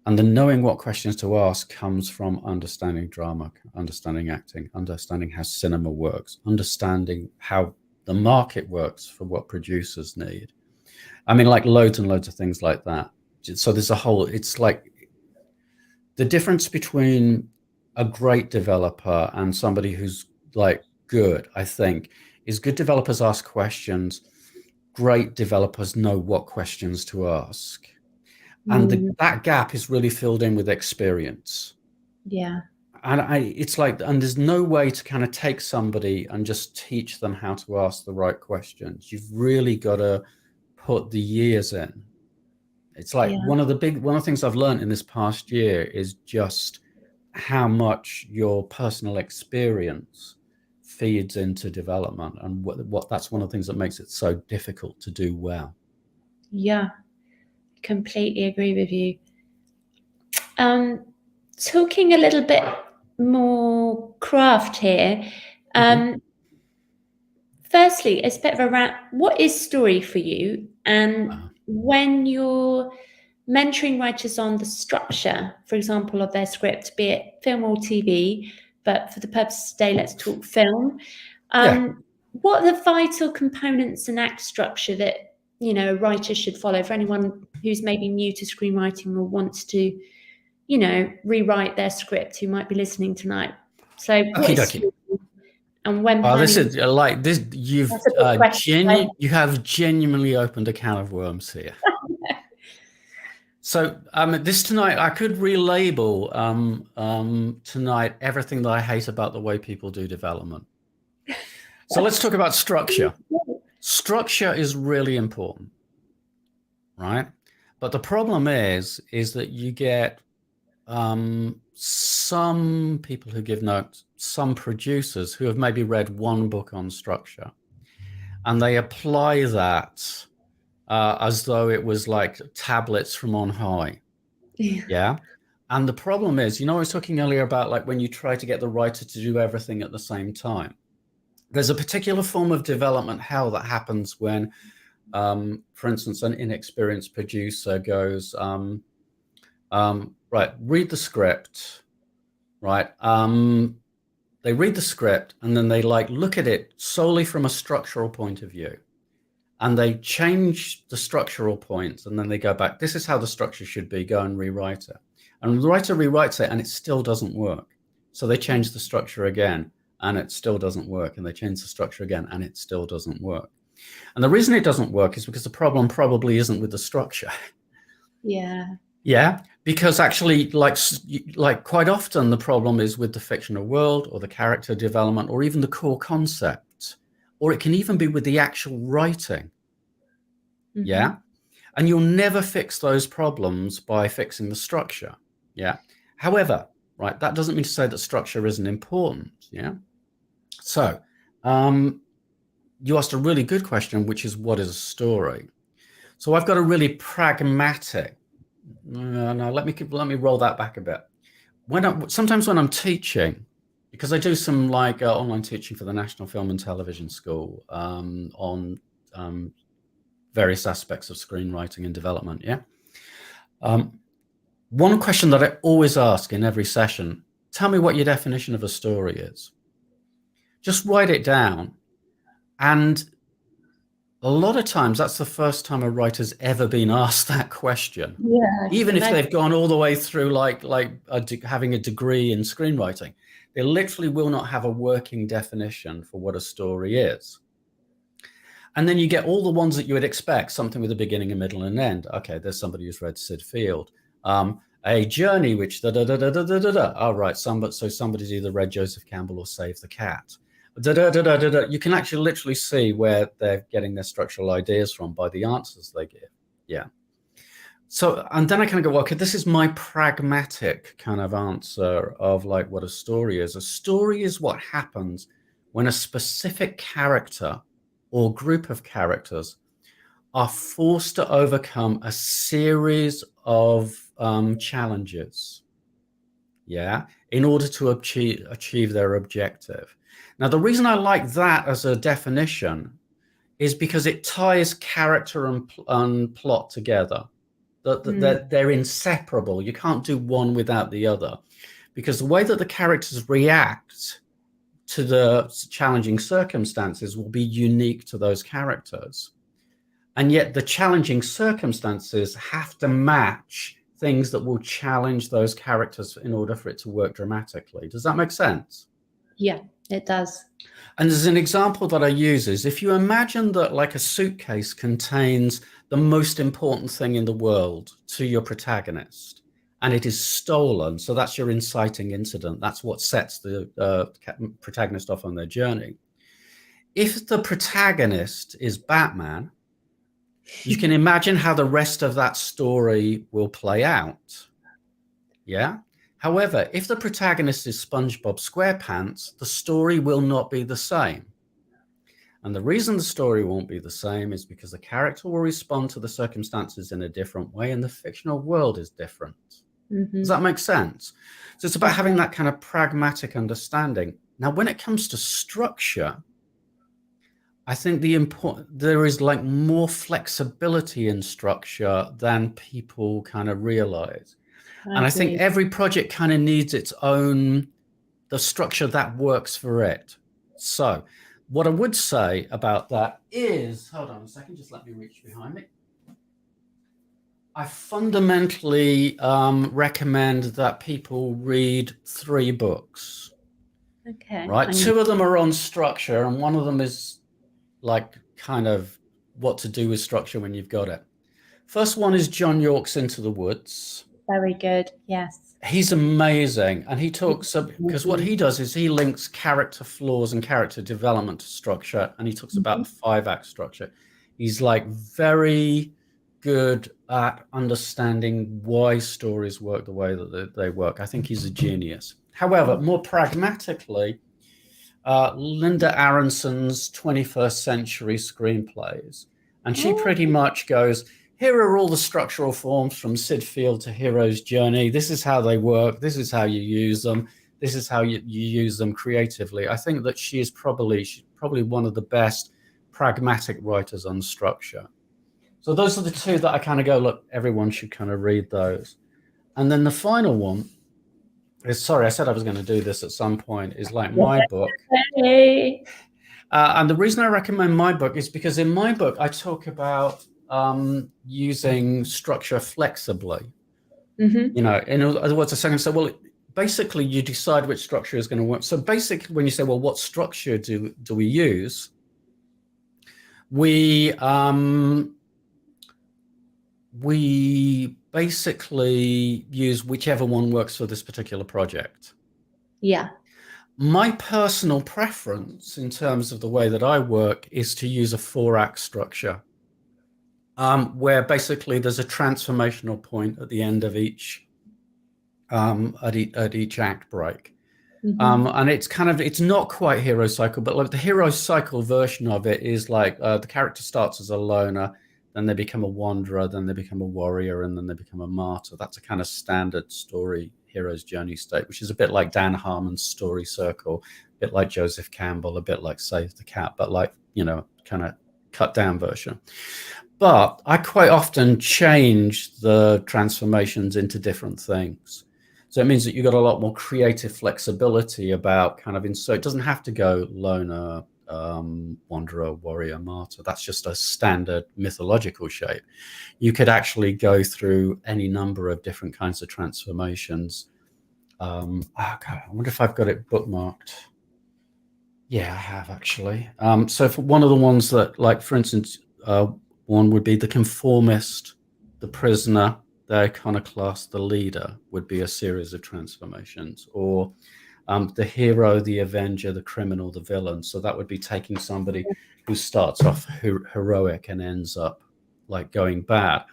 And the knowing what questions to ask comes from understanding drama, understanding acting, understanding how cinema works, understanding how the market works for what producers need. I mean, like loads and loads of things like that. So there's it's like the difference between a great developer and somebody who's like good, I think, is good developers ask questions. Great developers know what questions to ask. And that gap is really filled in with experience. Yeah. And and there's no way to kind of take somebody and just teach them how to ask the right questions. You've really got to put the years in. It's like one of the things I've learned in this past year is just how much your personal experience feeds into development, and what that's one of the things that makes it so difficult to do well. Yeah, completely agree with you. Talking a little bit more craft here. Firstly, it's a bit of a rant. What is story for you? And when you're mentoring writers on the structure, for example, of their script, be it film or TV, but for the purpose of today, let's talk film. What are the vital components and act structure that, you know, a writer should follow for anyone who's maybe new to screenwriting or wants to, you know, rewrite their script, who might be listening tonight? So and when this is like this, you have genuinely opened a can of worms here. So this tonight, I could relabel tonight everything that I hate about the way people do development. So let's talk about structure. Structure is really important, right? But the problem is that you get some people who give notes, some producers who have maybe read one book on structure, and they apply that as though it was like tablets from on high. Yeah. And the problem is, you know, I was talking earlier about like when you try to get the writer to do everything at the same time. There's a particular form of development hell that happens when, for instance, an inexperienced producer goes, right, read the script, right? They read the script and then they like look at it solely from a structural point of view. And they change the structural points and then they go back, this is how the structure should be, go and rewrite it. And the writer rewrites it and it still doesn't work. So they change the structure again and it still doesn't work. And they change the structure again and it still doesn't work. And the reason it doesn't work is because the problem probably isn't with the structure. Yeah. Yeah, because actually, like quite often the problem is with the fictional world or the character development or even the core concept, or it can even be with the actual writing. Yeah. And you'll never fix those problems by fixing the structure. Yeah. However, right, that doesn't mean to say that structure isn't important. Yeah. So you asked a really good question, which is what is a story? So I've got a really pragmatic. No, let me roll that back a bit. Sometimes when I'm teaching, because I do some like online teaching for the National Film and Television School on various aspects of screenwriting and development. Yeah. One question that I always ask in every session: tell me what your definition of a story is. Just write it down, and a lot of times that's the first time a writer's ever been asked that question. Yeah, even if they've gone all the way through having a degree in screenwriting, they literally will not have a working definition for what a story is. And then you get all the ones that you would expect, something with a beginning, a middle, and an end. Okay, there's somebody who's read Sid Field. A journey which All right, so somebody's either read Joseph Campbell or Save the Cat. You can actually literally see where they're getting their structural ideas from by the answers they give. Yeah. So, and then I kind of go, well, okay, this is my pragmatic kind of answer of like what a story is. A story is what happens when a specific character or group of characters are forced to overcome a series of challenges, yeah, in order to achieve their objective. Now, the reason I like that as a definition is because it ties character and plot together. They're inseparable. You can't do one without the other, because the way that the characters react to the challenging circumstances will be unique to those characters. And yet the challenging circumstances have to match things that will challenge those characters in order for it to work dramatically. Does that make sense? Yeah, it does. And there's an example that I use is, if you imagine that like a suitcase contains the most important thing in the world to your protagonist, and it is stolen, so that's your inciting incident. That's what sets the protagonist off on their journey. If the protagonist is Batman, you can imagine how the rest of that story will play out. Yeah. However, if the protagonist is SpongeBob SquarePants, the story will not be the same. And the reason the story won't be the same is because the character will respond to the circumstances in a different way, and the fictional world is different. Does that make sense? So it's about having that kind of pragmatic understanding. Now, when it comes to structure, I think there is like more flexibility in structure than people kind of realize. And I think every project kind of needs its own, the structure that works for it. So what I would say about that is, hold on a second, just let me reach behind me. I fundamentally recommend that people read 3 books. Okay. Right. 2 of them are on structure, and one of them is like kind of what to do with structure when you've got it. First one is John Yorke's Into the Woods. Very good. Yes. He's amazing. And he talks, because what he does is he links character flaws and character development to structure. And he talks about the 5-act structure. He's like very good at understanding why stories work the way that they work. I think he's a genius. However, more pragmatically, Linda Aronson's 21st Century Screenplays. And she pretty much goes, here are all the structural forms from Sid Field to Hero's Journey. This is how they work. This is how you use them. This is how you use them creatively. I think that she's probably one of the best pragmatic writers on structure. So those are the 2 that I kind of go, look, everyone should kind of read those. And then the final one is, sorry, I said I was going to do this at some point, is like my book. And the reason I recommend my book is because in my book, I talk about using structure flexibly. You know, in other words, I say, well, basically you decide which structure is going to work. So basically when you say, well, what structure do we use? We basically use whichever one works for this particular project. Yeah. My personal preference in terms of the way that I work is to use a 4-act structure, where basically there's a transformational point at the end of each at each act break. And it's not quite hero cycle, but like the hero cycle version of it is like the character starts as a loner, then they become a wanderer, then they become a warrior, and then they become a martyr. That's a kind of standard story hero's journey state, which is a bit like Dan Harmon's story circle, a bit like Joseph Campbell, a bit like Save the Cat, but like, you know, kind of cut down version. But I quite often change the transformations into different things. So it means that you've got a lot more creative flexibility about kind of so it doesn't have to go loner, wanderer, warrior, martyr. That's just a standard mythological shape. You could actually go through any number of different kinds of transformations. Okay, I wonder if I've got it bookmarked. Yeah, I have actually. So for one of the ones that, like, for instance, one would be the conformist, the prisoner, the iconoclast, the leader would be a series of transformations. Or the hero, the avenger, the criminal, the villain. So that would be taking somebody who starts off heroic and ends up like going bad.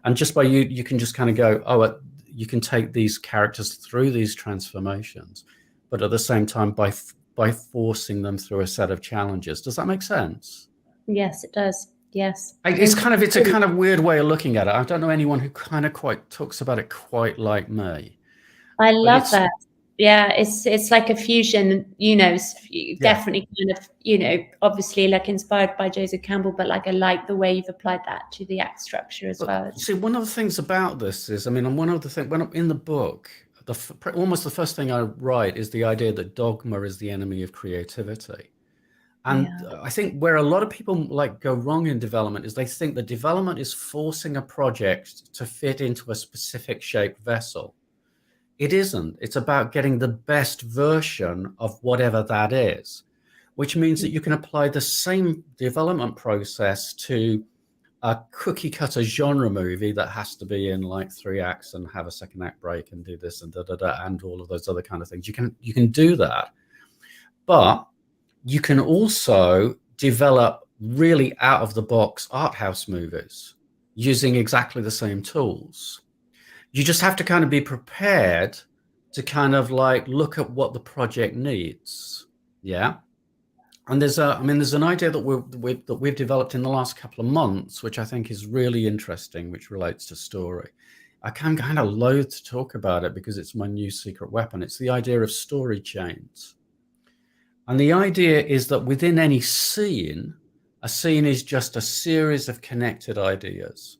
And just by you can just kind of go, oh, you can take these characters through these transformations, but at the same time by forcing them through a set of challenges. Does that make sense? Yes, it does. Yes. It's a kind of weird way of looking at it. I don't know anyone who kind of quite talks about it quite like me. I love that. Yeah, it's like a fusion, definitely kind of, obviously like inspired by Joseph Campbell, but like I like the way you've applied that to the act structure as well. See, one of the things about this is, I mean, one of the things when I'm in the book, almost the first thing I write is the idea that dogma is the enemy of creativity. And I think where a lot of people like go wrong in development is they think that development is forcing a project to fit into a specific shaped vessel. It isn't. It's about getting the best version of whatever that is, which means that you can apply the same development process to a cookie cutter genre movie that has to be in like 3 acts and have a second act break and do this and and all of those other kind of things. You can do that, but you can also develop really out of the box art house movies using exactly the same tools. You just have to kind of be prepared to kind of like look at what the project needs. Yeah. And there's an idea that we've developed in the last couple of months, which I think is really interesting, which relates to story. I can kind of loathe to talk about it because it's my new secret weapon. It's the idea of story chains. And the idea is that within any scene, a scene is just a series of connected ideas.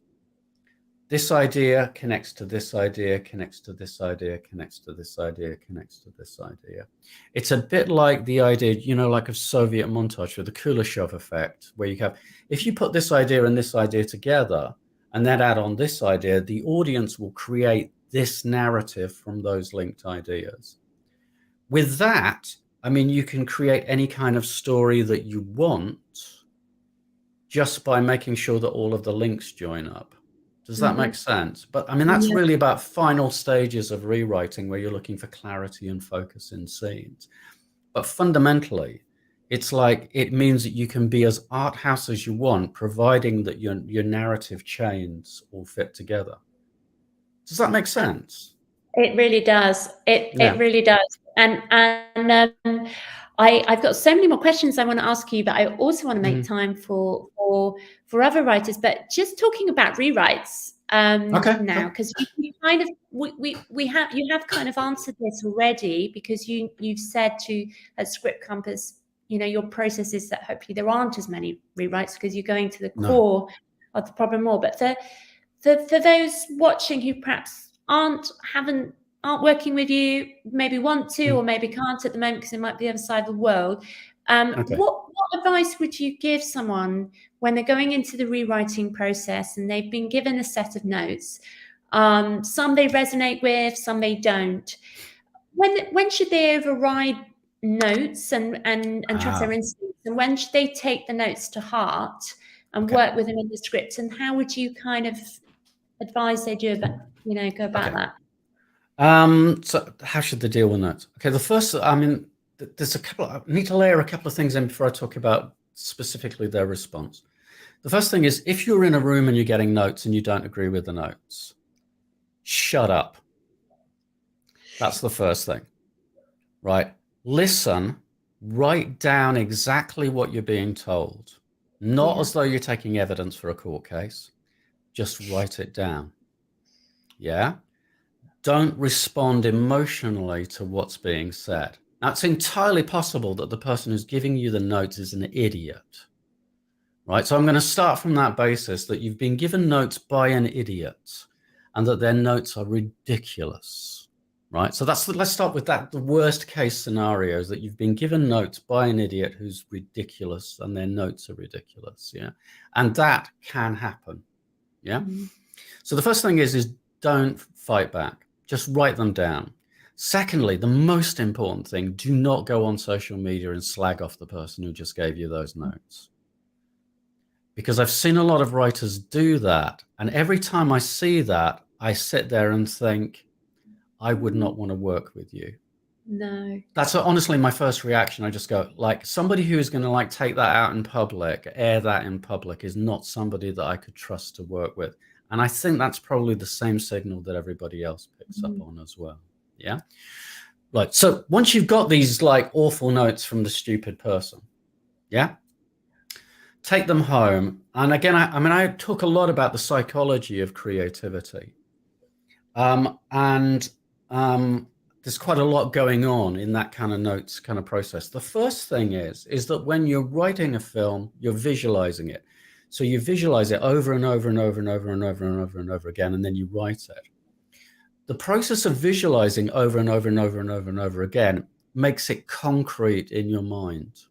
This idea connects to this idea, connects to this idea, connects to this idea, connects to this idea. It's a bit like the idea, like of Soviet montage or the Kuleshov effect, where you have, if you put this idea and this idea together and then add on this idea, the audience will create this narrative from those linked ideas. With that, I mean, you can create any kind of story that you want just by making sure that all of the links join up. Does that make sense? But I mean, that's really about final stages of rewriting where you're looking for clarity and focus in scenes. But fundamentally, it's like, it means that you can be as art house as you want, providing that your narrative chains all fit together. Does that make sense? It really does. It really does. And I've got so many more questions I want to ask you, but I also want to make time for other writers. But just talking about rewrites now, because you kind of you have kind of answered this already, because you've said to at Script Compass, your process is that hopefully there aren't as many rewrites because you're going to the core of the problem more. But for those watching who perhaps aren't working with you, maybe want to or maybe can't at the moment because it might be the other side of the world, what advice would you give someone when they're going into the rewriting process and they've been given a set of notes? Some they resonate with, some they don't. When should they override notes and trust their instincts, and when should they take the notes to heart and work with them in the script? And how would you kind of advise they do about, go about that? So how should they deal with that? Okay, the first, I mean, there's I need to layer a couple of things in before I talk about specifically their response. The first thing is, if you're in a room and you're getting notes and you don't agree with the notes, shut up. That's the first thing, right? Listen, write down exactly what you're being told, not as though you're taking evidence for a court case. Just write it down. Yeah. Don't respond emotionally to what's being said. Now, it's entirely possible that the person who's giving you the notes is an idiot, right? So I'm going to start from that basis that you've been given notes by an idiot and that their notes are ridiculous, right? So let's start with that. The worst case scenario is that you've been given notes by an idiot who's ridiculous and their notes are ridiculous, yeah? And that can happen, yeah? So the first thing is don't fight back. Just write them down. Secondly, the most important thing, do not go on social media and slag off the person who just gave you those notes. Because I've seen a lot of writers do that. And every time I see that, I sit there and think, I would not want to work with you. No. That's honestly my first reaction. I just go, like, somebody who is going to like take that out in public, air that in public, is not somebody that I could trust to work with. And I think that's probably the same signal that everybody else picks up on as well. Yeah. Like, so once you've got these like awful notes from the stupid person, yeah, take them home. And again, I mean, I talk a lot about the psychology of creativity. There's quite a lot going on in that kind of notes kind of process. The first thing is that when you're writing a film, you're visualizing it. So you visualize it over and over and over and over and over and over and over again, and then you write it. The process of visualizing over and over and over and over and over again makes it concrete in your mind.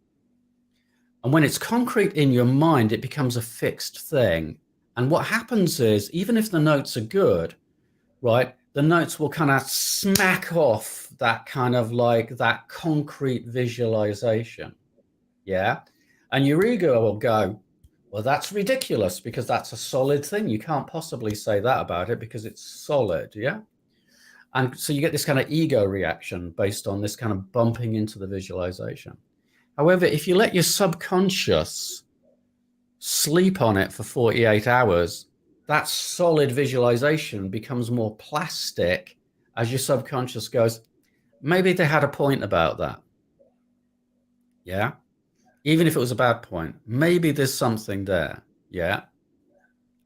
And when it's concrete in your mind, it becomes a fixed thing. And what happens is, even if the notes are good, right, the notes will kind of smack off that kind of like that concrete visualization. Yeah. And your ego will go, well, that's ridiculous, because that's a solid thing. You can't possibly say that about it because it's solid. Yeah. And so you get this kind of ego reaction based on this kind of bumping into the visualization. However, if you let your subconscious sleep on it for 48 hours, that solid visualization becomes more plastic as your subconscious goes, maybe they had a point about that. Yeah. Even if it was a bad point, maybe there's something there. Yeah.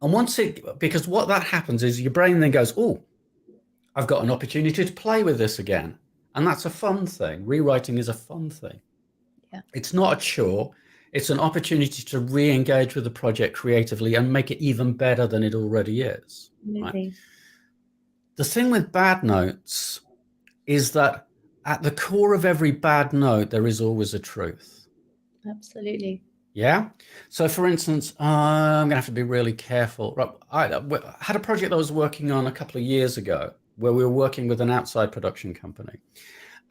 And once because what that happens is your brain then goes, oh, I've got an opportunity to play with this again. And that's a fun thing. Rewriting is a fun thing. Yeah. It's not a chore. It's an opportunity to re-engage with the project creatively and make it even better than it already is. Right? The thing with bad notes is that at the core of every bad note, there is always a truth. Absolutely. Yeah. So for instance, I'm going to have to be really careful. I had a project that I was working on a couple of years ago where we were working with an outside production company,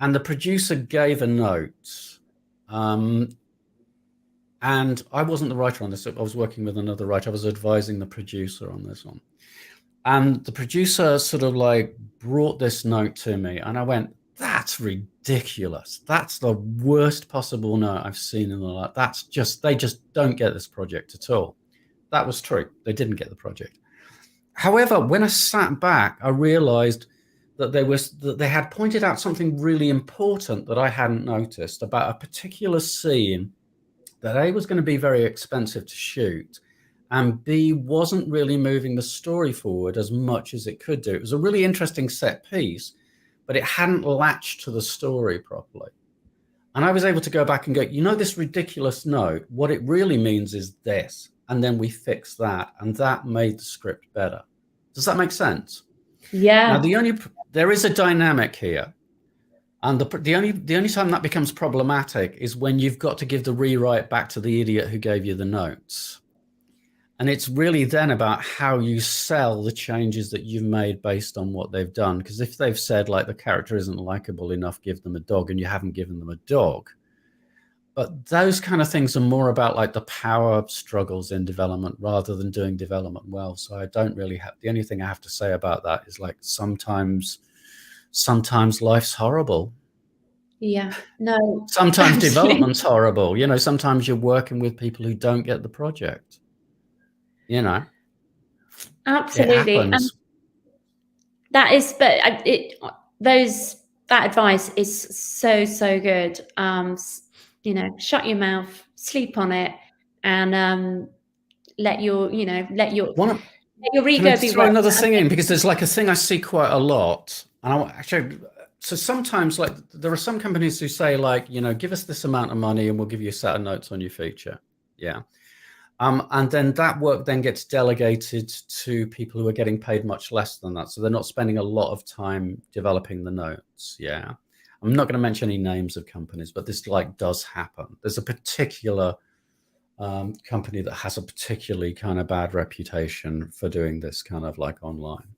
and the producer gave a note. And I wasn't the writer on this. I was working with another writer. I was advising the producer on this one. And the producer sort of like brought this note to me, and I went, that's ridiculous. That's the worst possible note I've seen in the life. They just don't get this project at all. That was true. They didn't get the project. However, when I sat back, I realized that they had pointed out something really important that I hadn't noticed about a particular scene that A, was going to be very expensive to shoot, and B, wasn't really moving the story forward as much as it could do. It was a really interesting set piece, but it hadn't latched to the story properly. And I was able to go back and go, you know, this ridiculous note, what it really means is this. And then we fixed that, and that made the script better. Does that make sense? Yeah. Now, there is a dynamic here. And the only time that becomes problematic is when you've got to give the rewrite back to the idiot who gave you the notes. And it's really then about how you sell the changes that you've made based on what they've done. Because if they've said, like, the character isn't likable enough, give them a dog, and you haven't given them a dog. But those kind of things are more about like the power struggles in development rather than doing development well. So I don't really have, the only thing I have to say about that is like sometimes life's horrible. Yeah, no. Sometimes development's horrible. You know, sometimes you're working with people who don't get the project. You know, absolutely. And that is, but that advice is so good. You know, shut your mouth, sleep on it, and let your ego be throw right. Another thing in, because there's like a thing I see quite a lot, and so sometimes, like, there are some companies who say, like, you know, give us this amount of money and we'll give you a set of notes on your feature. Yeah. And then that work then gets delegated to people who are getting paid much less than that. So they're not spending a lot of time developing the notes. Yeah. I'm not going to mention any names of companies, but this like does happen. There's a particular company that has a particularly kind of bad reputation for doing this kind of like online.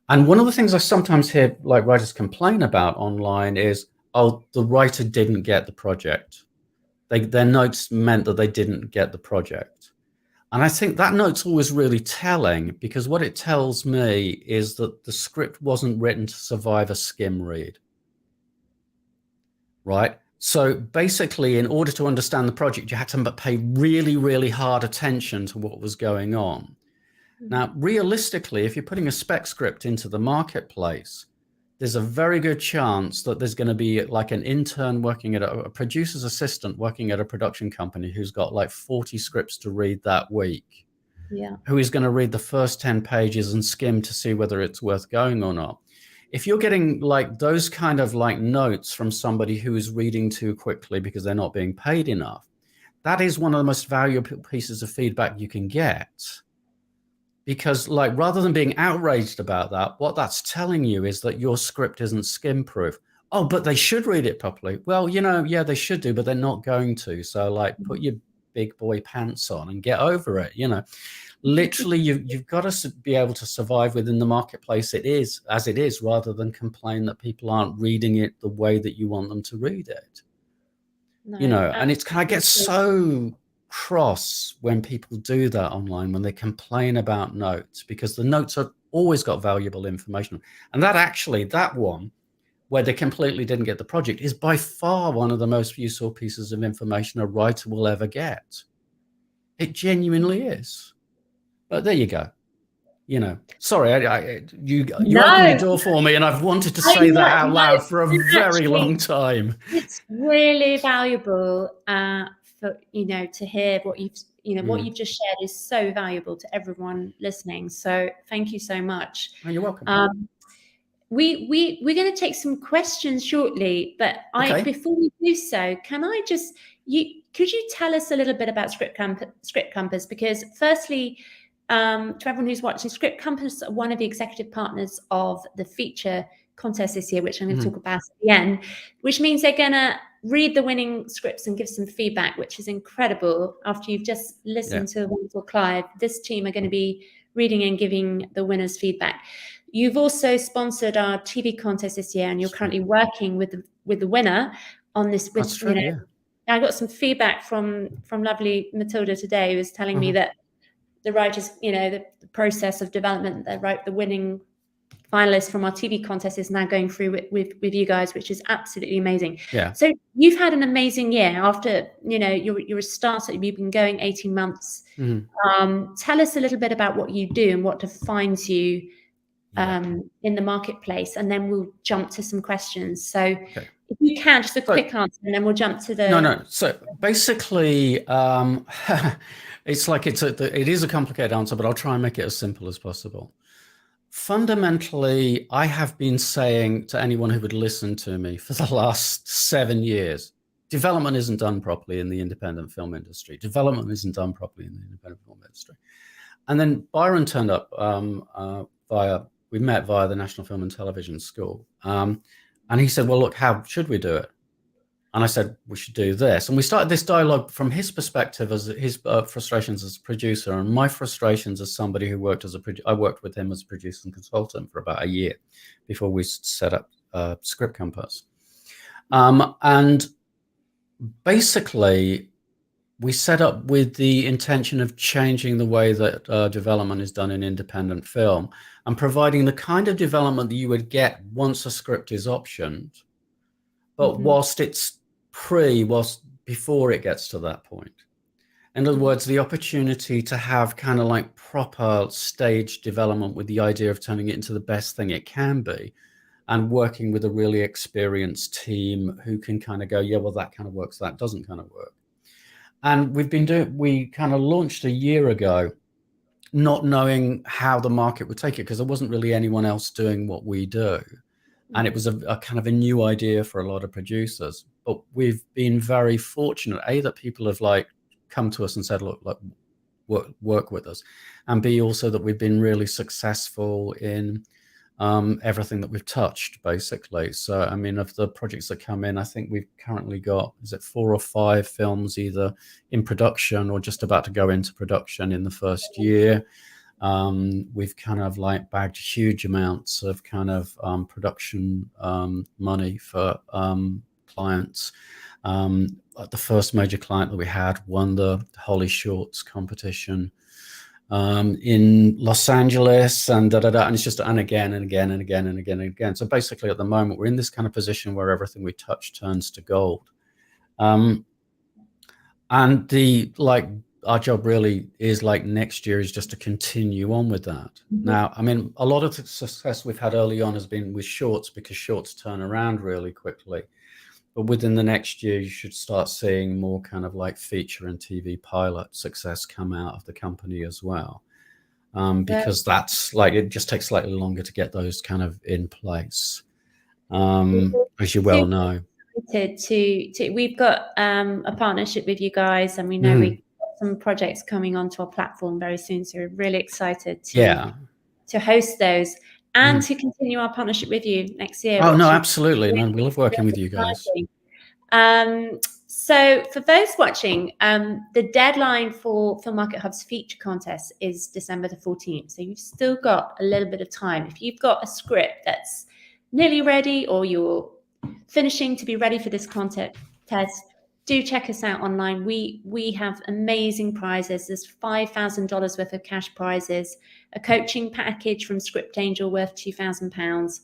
And one of the things I sometimes hear like writers complain about online is, oh, the writer didn't get the project. Their notes meant that they didn't get the project. And I think that note's always really telling, because what it tells me is that the script wasn't written to survive a skim read. right? So basically, in order to understand the project, you had to pay really, really hard attention to what was going on. Now, realistically, if you're putting a spec script into the marketplace, there's a very good chance that there's going to be like an intern working at a producer's assistant working at a production company who's got like 40 scripts to read that week. Yeah. Who is going to read the first 10 pages and skim to see whether it's worth going or not. If you're getting like those kind of like notes from somebody who is reading too quickly because they're not being paid enough, that is one of the most valuable pieces of feedback you can get. Because like, rather than being outraged about that, what that's telling you is that your script isn't skim proof. Oh, but they should read it properly. Well, you know, yeah, they should do, but they're not going to. So like, put your big boy pants on and get over it. You know, literally you've got to be able to survive within the marketplace it is as it is, rather than complain that people aren't reading it the way that you want them to read it. No, you know, and it's kind of gets so cross when people do that online, when they complain about notes, because the notes have always got valuable information. And that actually, that one where they completely didn't get the project is by far one of the most useful pieces of information a writer will ever get. It genuinely is. But there you go. You know, sorry, you opened the door for me, and I've wanted to say that out loud for a very long time. It's really valuable for, you know, to hear what you've, you know, what you've just shared is so valuable to everyone listening. So thank you so much. Oh, you're welcome. We're going to take some questions shortly, but before we do so, can I just could you tell us a little bit about Script Compass? Because firstly, to everyone who's watching, Script Compass are one of the executive partners of the feature contest this year, which I'm going to talk about at the end, which means they're going to read the winning scripts and give some feedback, which is incredible. After you've just listened to the wonderful Clive, this team are going to be reading and giving the winners feedback. You've also sponsored our TV contest this year, and you're currently working with the winner on this. That's true, you know, I got some feedback from lovely Matilda today, who was telling me that the writers, you know, the process of development, the winning finalists from our TV contest is now going through with you guys, which is absolutely amazing. Yeah. So you've had an amazing year after, you know, you're a startup, you've been going 18 months. Tell us a little bit about what you do and what defines you in the marketplace, and then we'll jump to some questions. So if you can, just a quick answer, and then we'll jump to the... No. So basically, it's like it is a complicated answer, but I'll try and make it as simple as possible. Fundamentally, I have been saying to anyone who would listen to me for the last 7 years, development isn't done properly in the independent film industry. Development isn't done properly in the independent film industry. And then Byron turned up we met via the National Film and Television School. And he said, well, look, how should we do it? And I said, we should do this. And we started this dialogue from his perspective, as his frustrations as a producer, and my frustrations as somebody who worked as I worked with him as a producer and consultant for about a year before we set up Script Compass. And basically, we set up with the intention of changing the way that development is done in independent film, and providing the kind of development that you would get once a script is optioned, but whilst it's before it gets to that point. In other words, the opportunity to have kind of like proper stage development with the idea of turning it into the best thing it can be, and working with a really experienced team who can kind of go, yeah, well, that kind of works, that doesn't kind of work. And we kind of launched a year ago, not knowing how the market would take it, because there wasn't really anyone else doing what we do. And it was a kind of a new idea for a lot of producers. But we've been very fortunate, A, that people have like come to us and said, look, work with us. And B, also that we've been really successful in everything that we've touched, basically. So, I mean, of the projects that come in, I think we've currently got, 4 or 5 films either in production or just about to go into production in the first year. We've kind of like bagged huge amounts of kind of production money for clients. The first major client that we had won the Holly Shorts competition. in Los Angeles, and and it's just and again and again and again and again and again. So basically, at the moment, we're in this kind of position where everything we touch turns to gold. And our job really is next year is just to continue on with that. Now, I mean, a lot of the success we've had early on has been with shorts, because shorts turn around really quickly. But within the next year, you should start seeing more kind of feature and TV pilot success come out of the company as well. Because that's it just takes slightly longer to get those kind of in place, as you well know. We've got a partnership with you guys, and we know we've got some projects coming onto our platform very soon. So we're really excited to host those and to continue our partnership with you next year. Oh no, absolutely. No, we love working with you guys. So for those watching, the deadline for Filmarket Hub's feature contest is December the 14th. So you've still got a little bit of time. If you've got a script that's nearly ready, or you're finishing to be ready for this contest, do check us out online. We have amazing prizes. There's $5,000 worth of cash prizes, a coaching package from Script Angel worth £2,000,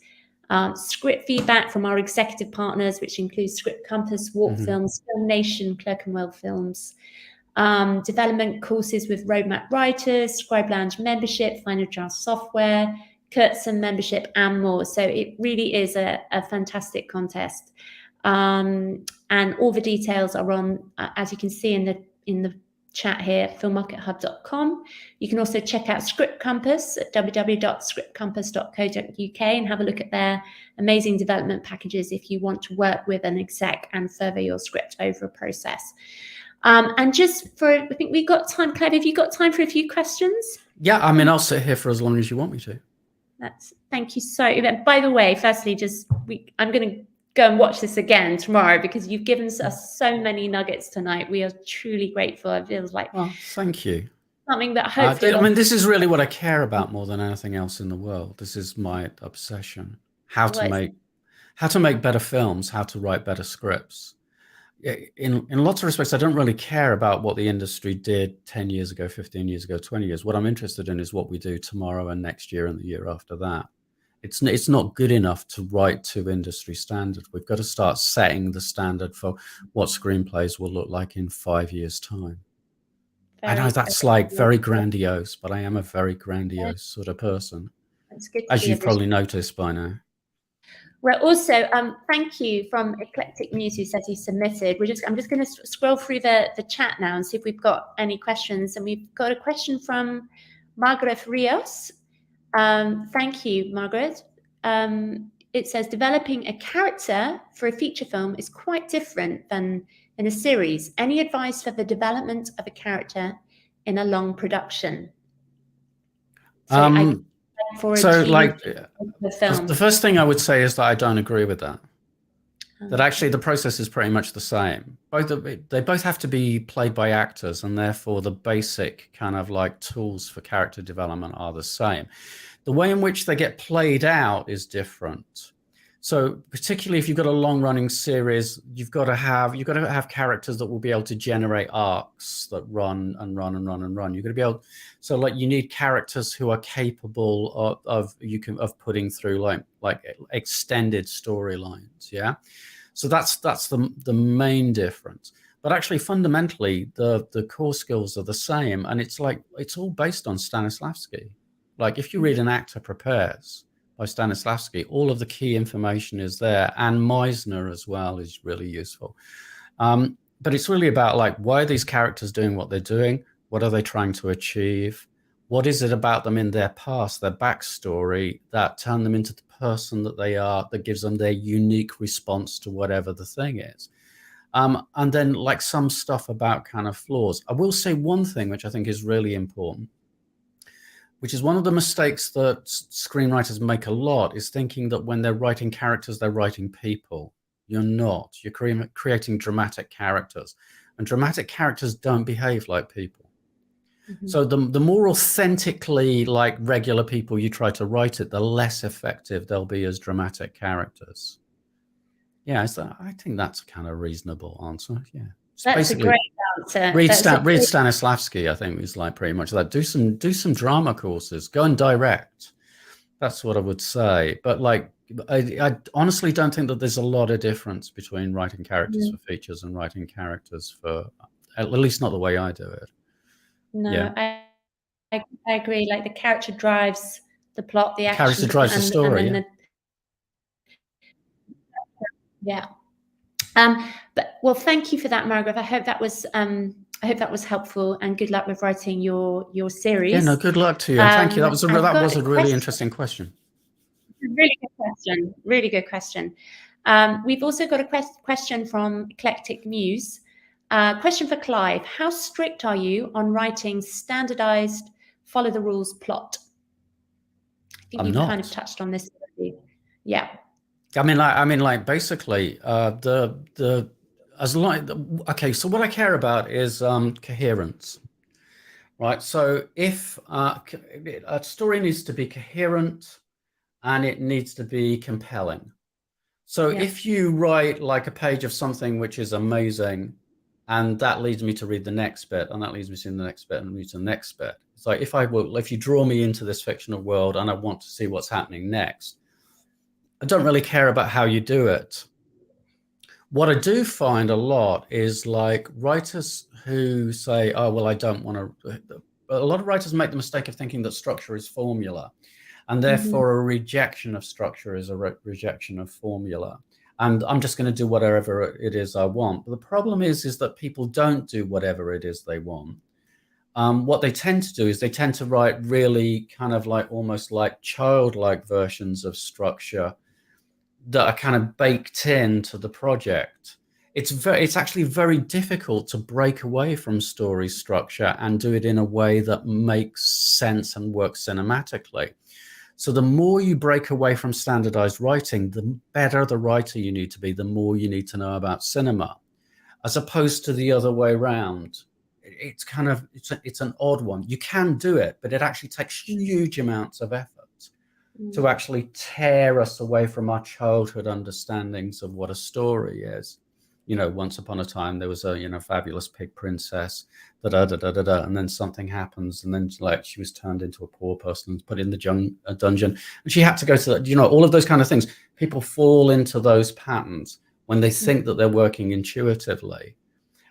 script feedback from our executive partners, which includes Script Compass, Warp Films, Film Nation, Clerkenwell Films, development courses with Roadmap Writers, Scribe Lounge membership, Final Draft Software, Kurtzen membership, and more. So it really is a fantastic contest. And all the details are on, as you can see in the chat here, filmmarkethub.com. You can also check out Script Compass at www.scriptcompass.co.uk and have a look at their amazing development packages if you want to work with an exec and further your script over a process. And just I think we've got time. Clive, have you got time for a few questions? Yeah, I mean, I'll sit here for as long as you want me to. Thank you so much. By the way, firstly, I'm going to go and watch this again tomorrow, because you've given us so many nuggets tonight. We are truly grateful. It feels like, well, thank you. Something that hopefully, I mean, this is really what I care about more than anything else in the world. This is my obsession: how to make better films, how to write better scripts. In lots of respects, I don't really care about what the industry did 10 years ago, 15 years ago, 20 years. What I'm interested in is what we do tomorrow and next year and the year after that. It's not good enough to write to industry standard. We've got to start setting the standard for what screenplays will look like in 5 years' time. I know that's very grandiose, but I am a very grandiose sort of person, as you've probably noticed by now. Well, also, thank you from Eclectic Muse, who says he submitted. I'm just going to scroll through the chat now and see if we've got any questions. And we've got a question from Margaret Rios. Thank you, Margaret. It says, developing a character for a feature film is quite different than in a series. Any advice for the development of a character in a long production? The first thing I would say is that I don't agree with that. That actually the process is pretty much the same. They both have to be played by actors, and therefore the basic kind of tools for character development are the same. The way in which they get played out is different. So particularly if you've got a long-running series, you've got to have characters that will be able to generate arcs that run and run and run and run. You've got to be able, so you need characters who are capable of putting through like extended storylines. Yeah, so that's the main difference. But actually, fundamentally, the core skills are the same, and it's all based on Stanislavski. If you read An Actor Prepares by Stanislavski, all of the key information is there, and Meisner as well is really useful. But it's really about why are these characters doing what they're doing? What are they trying to achieve? What is it about them in their past, their backstory, that turn them into the person that they are, that gives them their unique response to whatever the thing is? And then some stuff about kind of flaws. I will say one thing which I think is really important, which is one of the mistakes that screenwriters make a lot, is thinking that when they're writing characters, they're writing people. You're not. You're creating dramatic characters, and dramatic characters don't behave like people. So the more authentically regular people you try to write it, the less effective they'll be as dramatic characters. Yeah, I think that's a kind of reasonable answer. Yeah. That's a great answer. Read That's a great- Stanislavski, I think, was like pretty much that. Do some drama courses. Go and direct. That's what I would say. But like, I honestly don't think that there's a lot of difference between writing characters for features and writing characters for, at least not the way I do it. No, Yeah. I agree. Like the character drives the plot, the action, Character drives the story. and yeah. But well, thank you for that, Margaret. I hope that was helpful, and good luck with writing your series. Yeah, no, good luck to you. And thank you. That was a really interesting question. Really good question. Really good question. We've also got a question from Eclectic Muse. Question for Clive: how strict are you on writing standardized, follow the rules plot? I think you've kind of touched on this already. Yeah. I mean, like basically, okay. So what I care about is coherence, right? So if a story needs to be coherent and it needs to be compelling. So if you write like a page of something which is amazing, and that leads me to read the next bit, and that leads me to the next bit, and read to the next bit. It's like if you draw me into this fictional world and I want to see what's happening next, I don't really care about how you do it. What I do find a lot is like writers who say, oh, well, I don't want to. A lot of writers make the mistake of thinking that structure is formula, and therefore a rejection of structure is a rejection of formula. And I'm just going to do whatever it is I want. But the problem is that people don't do whatever it is they want. What they tend to do is they tend to write really kind of like almost like childlike versions of structure that are kind of baked into the project. It's actually very difficult to break away from story structure and do it in a way that makes sense and works cinematically. So the more you break away from standardized writing, the better the writer you need to be, the more you need to know about cinema, as opposed to the other way around. It's kind of, it's an odd one. You can do it, but it actually takes huge amounts of effort to actually tear us away from our childhood understandings of what a story is. You know, once upon a time, there was a, fabulous pig princess, and then something happens, and then like she was turned into a poor person and put in the dungeon, and she had to go to all of those kind of things. People fall into those patterns when they think that they're working intuitively.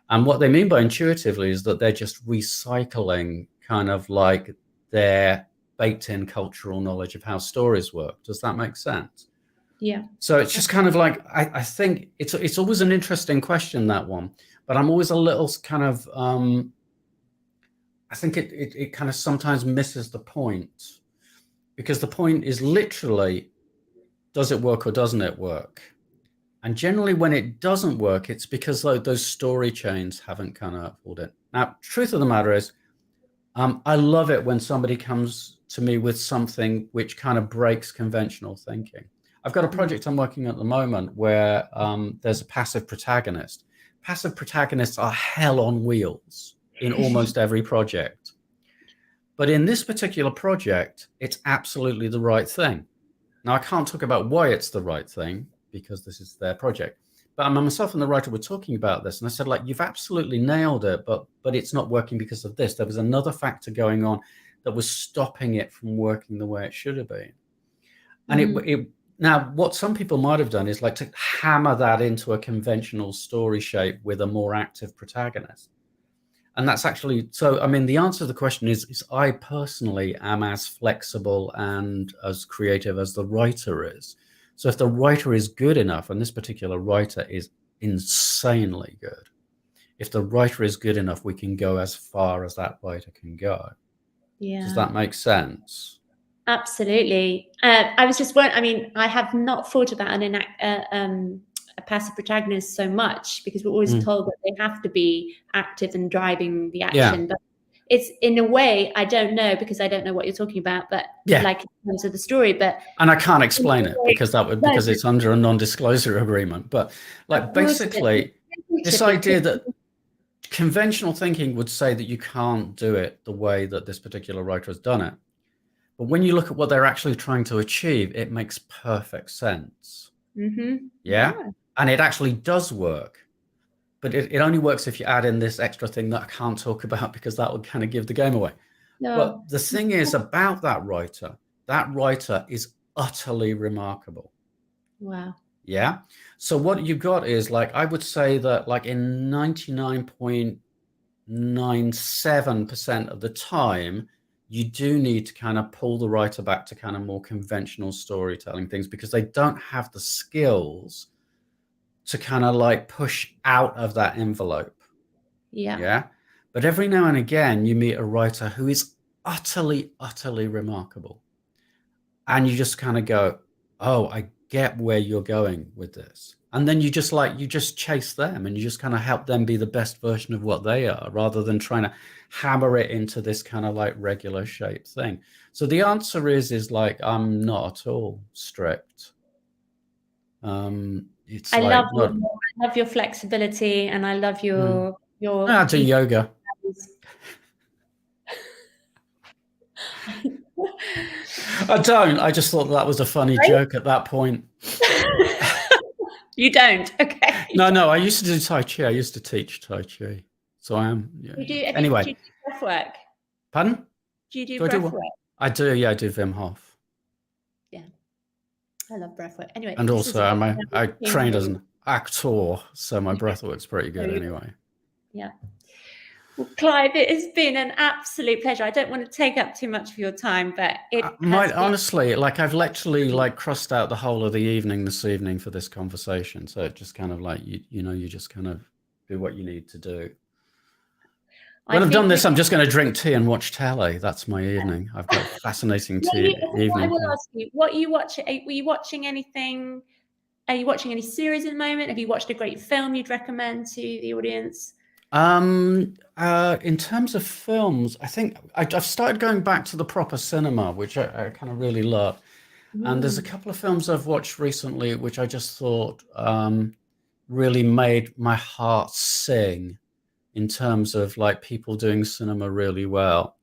And what they mean by intuitively is that they're just recycling kind of like their baked in cultural knowledge of how stories work. Does that make sense? Yeah. So it's just kind of like, I think it's always an interesting question, that one, but I'm always a little kind of, I think it kind of sometimes misses the point, because the point is literally, does it work or doesn't it work? And generally when it doesn't work, it's because those story chains haven't kind of pulled it. Now, truth of the matter is, I love it when somebody comes to me with something which kind of breaks conventional thinking. I've got a project I'm working at the moment where there's a passive protagonist. Passive protagonists are hell on wheels in almost every project. But in this particular project, it's absolutely the right thing. Now, I can't talk about why it's the right thing because this is their project. But myself and the writer were talking about this, and I said, like, you've absolutely nailed it, but it's not working because of this. There was another factor going on that was stopping it from working the way it should have been. And now, what some people might have done is like to hammer that into a conventional story shape with a more active protagonist. And that's actually, so, I mean, the answer to the question is I personally am as flexible and as creative as the writer is. So if the writer is good enough, and this particular writer is insanely good, if the writer is good enough, we can go as far as that writer can go. Yeah. Does that make sense? Absolutely. I was just wondering, I mean, I have not thought about a passive protagonist so much because we're always told that they have to be active and driving the action. Yeah. But it's, in a way, I don't know, because I don't know what you're talking about, but like in terms of the story, and I can't explain it because because it's under a non-disclosure agreement. But like basically this idea that conventional thinking would say that you can't do it the way that this particular writer has done it. But when you look at what they're actually trying to achieve, it makes perfect sense. Yeah. And it actually does work. but it only works if you add in this extra thing that I can't talk about because that would kind of give the game away. No. But the thing is about that writer is utterly remarkable. Wow. Yeah. So what you've got is, like, I would say that, like, in 99.97% of the time, you do need to kind of pull the writer back to kind of more conventional storytelling things, because they don't have the skills to kind of like push out of that envelope. Yeah. But every now and again, you meet a writer who is utterly, utterly remarkable. And you just kind of go, oh, I get where you're going with this. And then you just chase them, and you just kind of help them be the best version of what they are, rather than trying to hammer it into this kind of like regular shaped thing. So the answer is like, I'm not at all strict. It's I like, love your flexibility, and I love your I do yoga. I don't. I just thought that was a funny joke at that point. You don't? Okay. No. I used to do Tai Chi. I used to teach Tai Chi. So I am. Yeah. Anyway. Do you do breath work? Pardon? Do you do breath work? I do. Yeah, I do Wim Hof. Yeah. I love breath work. Anyway. And also, I trained as an actor, so my breath work's pretty good anyway. Yeah. Well, Clive, it has been an absolute pleasure. I don't want to take up too much of your time, but honestly, like, I've literally like crossed out the whole of the evening this evening for this conversation. So it just kind of like, you just kind of do what you need to do. When I've done this, I'm just going to drink tea and watch telly. That's my evening. I've got fascinating evening. I will ask you, what you watch? Were you watching anything? Are you watching any series at the moment? Have you watched a great film you'd recommend to the audience? In terms of films, I think I've started going back to the proper cinema, which I kind of really love. And there's a couple of films I've watched recently, which I just thought really made my heart sing in terms of like people doing cinema really well.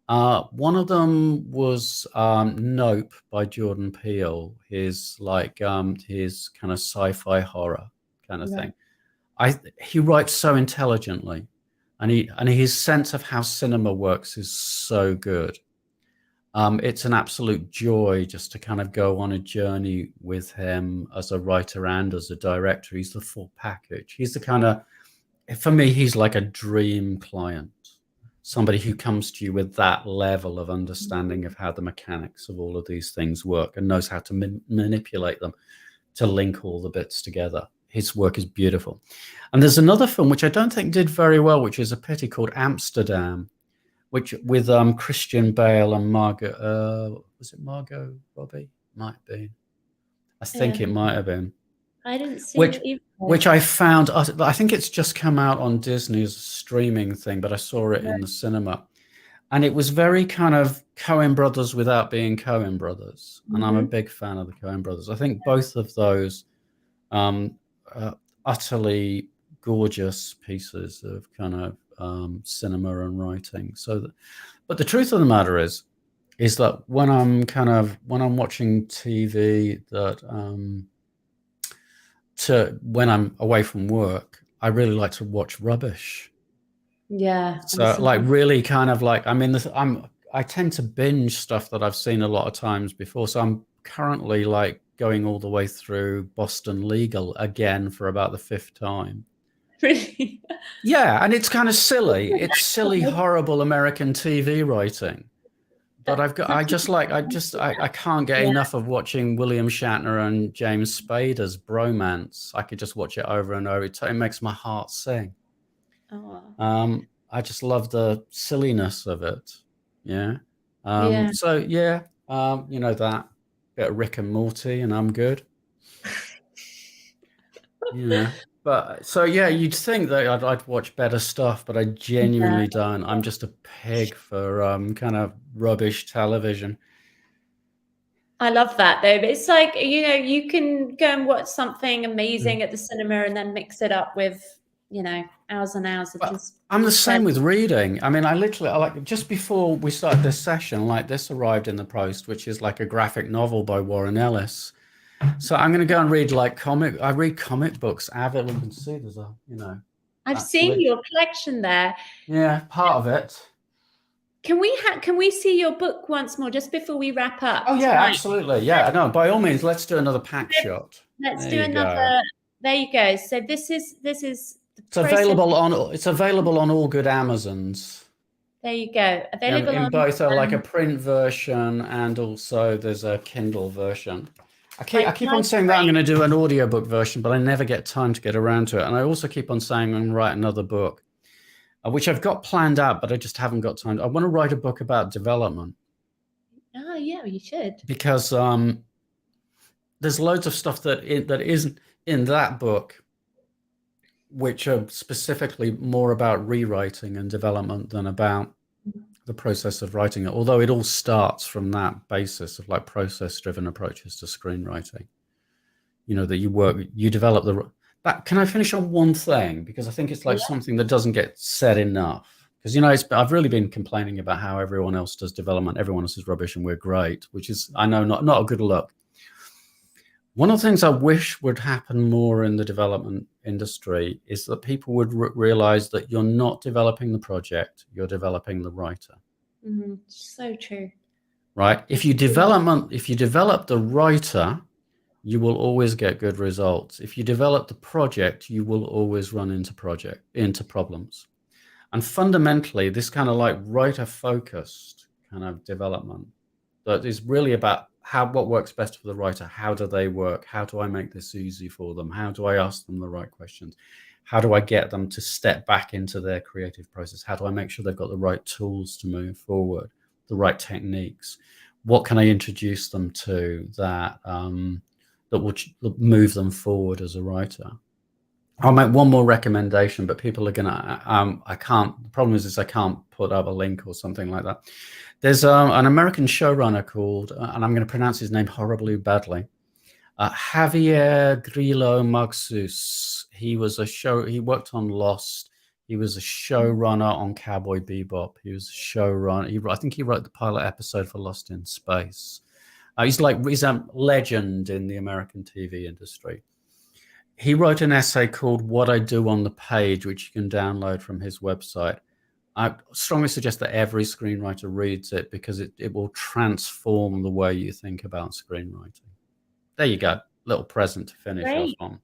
One of them was Nope by Jordan Peele, his kind of sci-fi horror kind of thing. He writes so intelligently, and his sense of how cinema works is so good. It's an absolute joy just to kind of go on a journey with him as a writer and as a director. He's the full package. He's the kind of, for me, he's like a dream client, somebody who comes to you with that level of understanding of how the mechanics of all of these things work and knows how to manipulate them to link all the bits together. His work is beautiful. And there's another film which I don't think did very well, which is a pity, called Amsterdam, which with Christian Bale and Margot. Was it Margot Robbie? Might be. I think it might have been. I didn't see it either. Which I found. I think it's just come out on Disney's streaming thing, but I saw it in the cinema, and it was very kind of Coen Brothers without being Coen Brothers. And I'm a big fan of the Coen Brothers. I think both of those. Utterly gorgeous pieces of kind of cinema and writing. But the truth of the matter is that when I'm watching TV, when I'm away from work, I really like to watch rubbish. Yeah. So like really kind of like, I tend to binge stuff that I've seen a lot of times before. So I'm currently like going all the way through Boston Legal again for about the 5th time. Really? Yeah, and it's kind of silly. It's silly, horrible American TV writing. But I can't get enough of watching William Shatner and James Spader's bromance. I could just watch it over and over. It makes my heart sing. Oh. I just love the silliness of it. Yeah. So yeah, that. Bit of Rick and Morty and I'm good. But so yeah, you'd think that I'd watch better stuff, but I genuinely don't. I'm just a pig for kind of rubbish television. I love that though. But it's like, you can go and watch something amazing at the cinema and then mix it up with, hours and hours of just. I'm the same with reading. I like just before we started this session, like this arrived in the post, which is like a graphic novel by Warren Ellis. So I'm going to go and read I read comic books avidly. You can see there's I've seen actually. your collection there. Yeah, part of it. Can we see your book once more just before we wrap up Oh yeah, tonight? absolutely. Yeah, no, by all means, let's do another pack shot. Let's There do you another. go. There you go. So this is the It's process. available on all good Amazons. There you go. Available in on both like a print version and also there's a Kindle version. I keep on saying that I'm going to do an audiobook version, but I never get time to get around to it. And I also keep on saying I'm going to write another book, which I've got planned out, but I just haven't got time. I want to write a book about development. Oh yeah, you should. Because there's loads of stuff that isn't in that book, which are specifically more about rewriting and development than about the process of writing it, although it all starts from that basis of like process-driven approaches to screenwriting. You know, that you develop can I finish on one thing? Because I think it's like something that doesn't get said enough. Because, you know, I've really been complaining about how everyone else does development, everyone else is rubbish and we're great, which is, I know, not a good look. One of the things I wish would happen more in the development industry is that people would realize that you're not developing the project, you're developing the writer. So true. Right? If you develop the writer, you will always get good results. If you develop the project, you will always run into problems. And fundamentally, this kind of like writer-focused kind of development that is really about what works best for the writer. How do they work? How do I make this easy for them? How do I ask them the right questions? How do I get them to step back into their creative process? How do I make sure they've got the right tools to move forward, the right techniques? What can I introduce them to that will move them forward as a writer? I'll make one more recommendation, but people are gonna. The problem is I can't put up a link or something like that. There's an American showrunner called, and I'm going to pronounce his name horribly badly, Javier Grillo Maxus. He worked on Lost. He was a showrunner on Cowboy Bebop. He was a showrunner. I think he wrote the pilot episode for Lost in Space. He's a legend in the American TV industry. He wrote an essay called What I Do on the Page, which you can download from his website. I strongly suggest that every screenwriter reads it because it will transform the way you think about screenwriting. There you go. Little present to finish off on.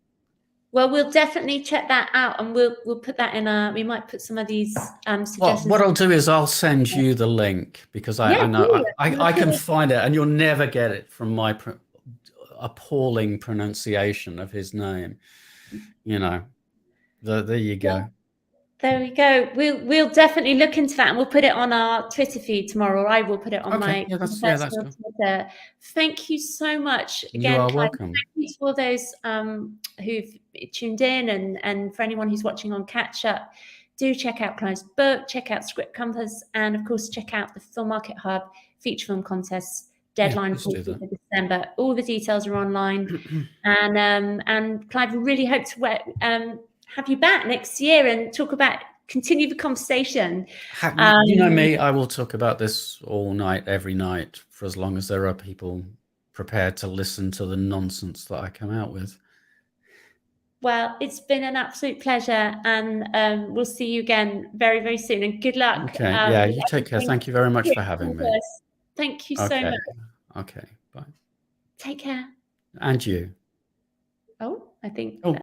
Well, we'll definitely check that out, and we'll put that in we might put some of these suggestions. What I'll do is I'll send you the link because I know I can find it, and you'll never get it from my appalling pronunciation of his name. You know, there you go. Yeah. There we go. We'll definitely look into that, and we'll put it on our Twitter feed tomorrow. Or I will put it on my personal Twitter. Thank you so much again. You are welcome. Thank you to all those who've tuned in, and for anyone who's watching on catch up. Do check out Clive's book, check out Script Compass, and of course check out the Filmarket Hub feature film contest deadline for December. All the details are online, and Clive, we really hope to have you back next year and continue the conversation. You know me, I will talk about this all night, every night, for as long as there are people prepared to listen to the nonsense that I come out with. Well, it's been an absolute pleasure, and we'll see you again very, very soon. And good luck. Okay, yeah, you take care. Thank you very much for having me. Thank you so much. Okay, bye. Take care. And you. Oh, I think.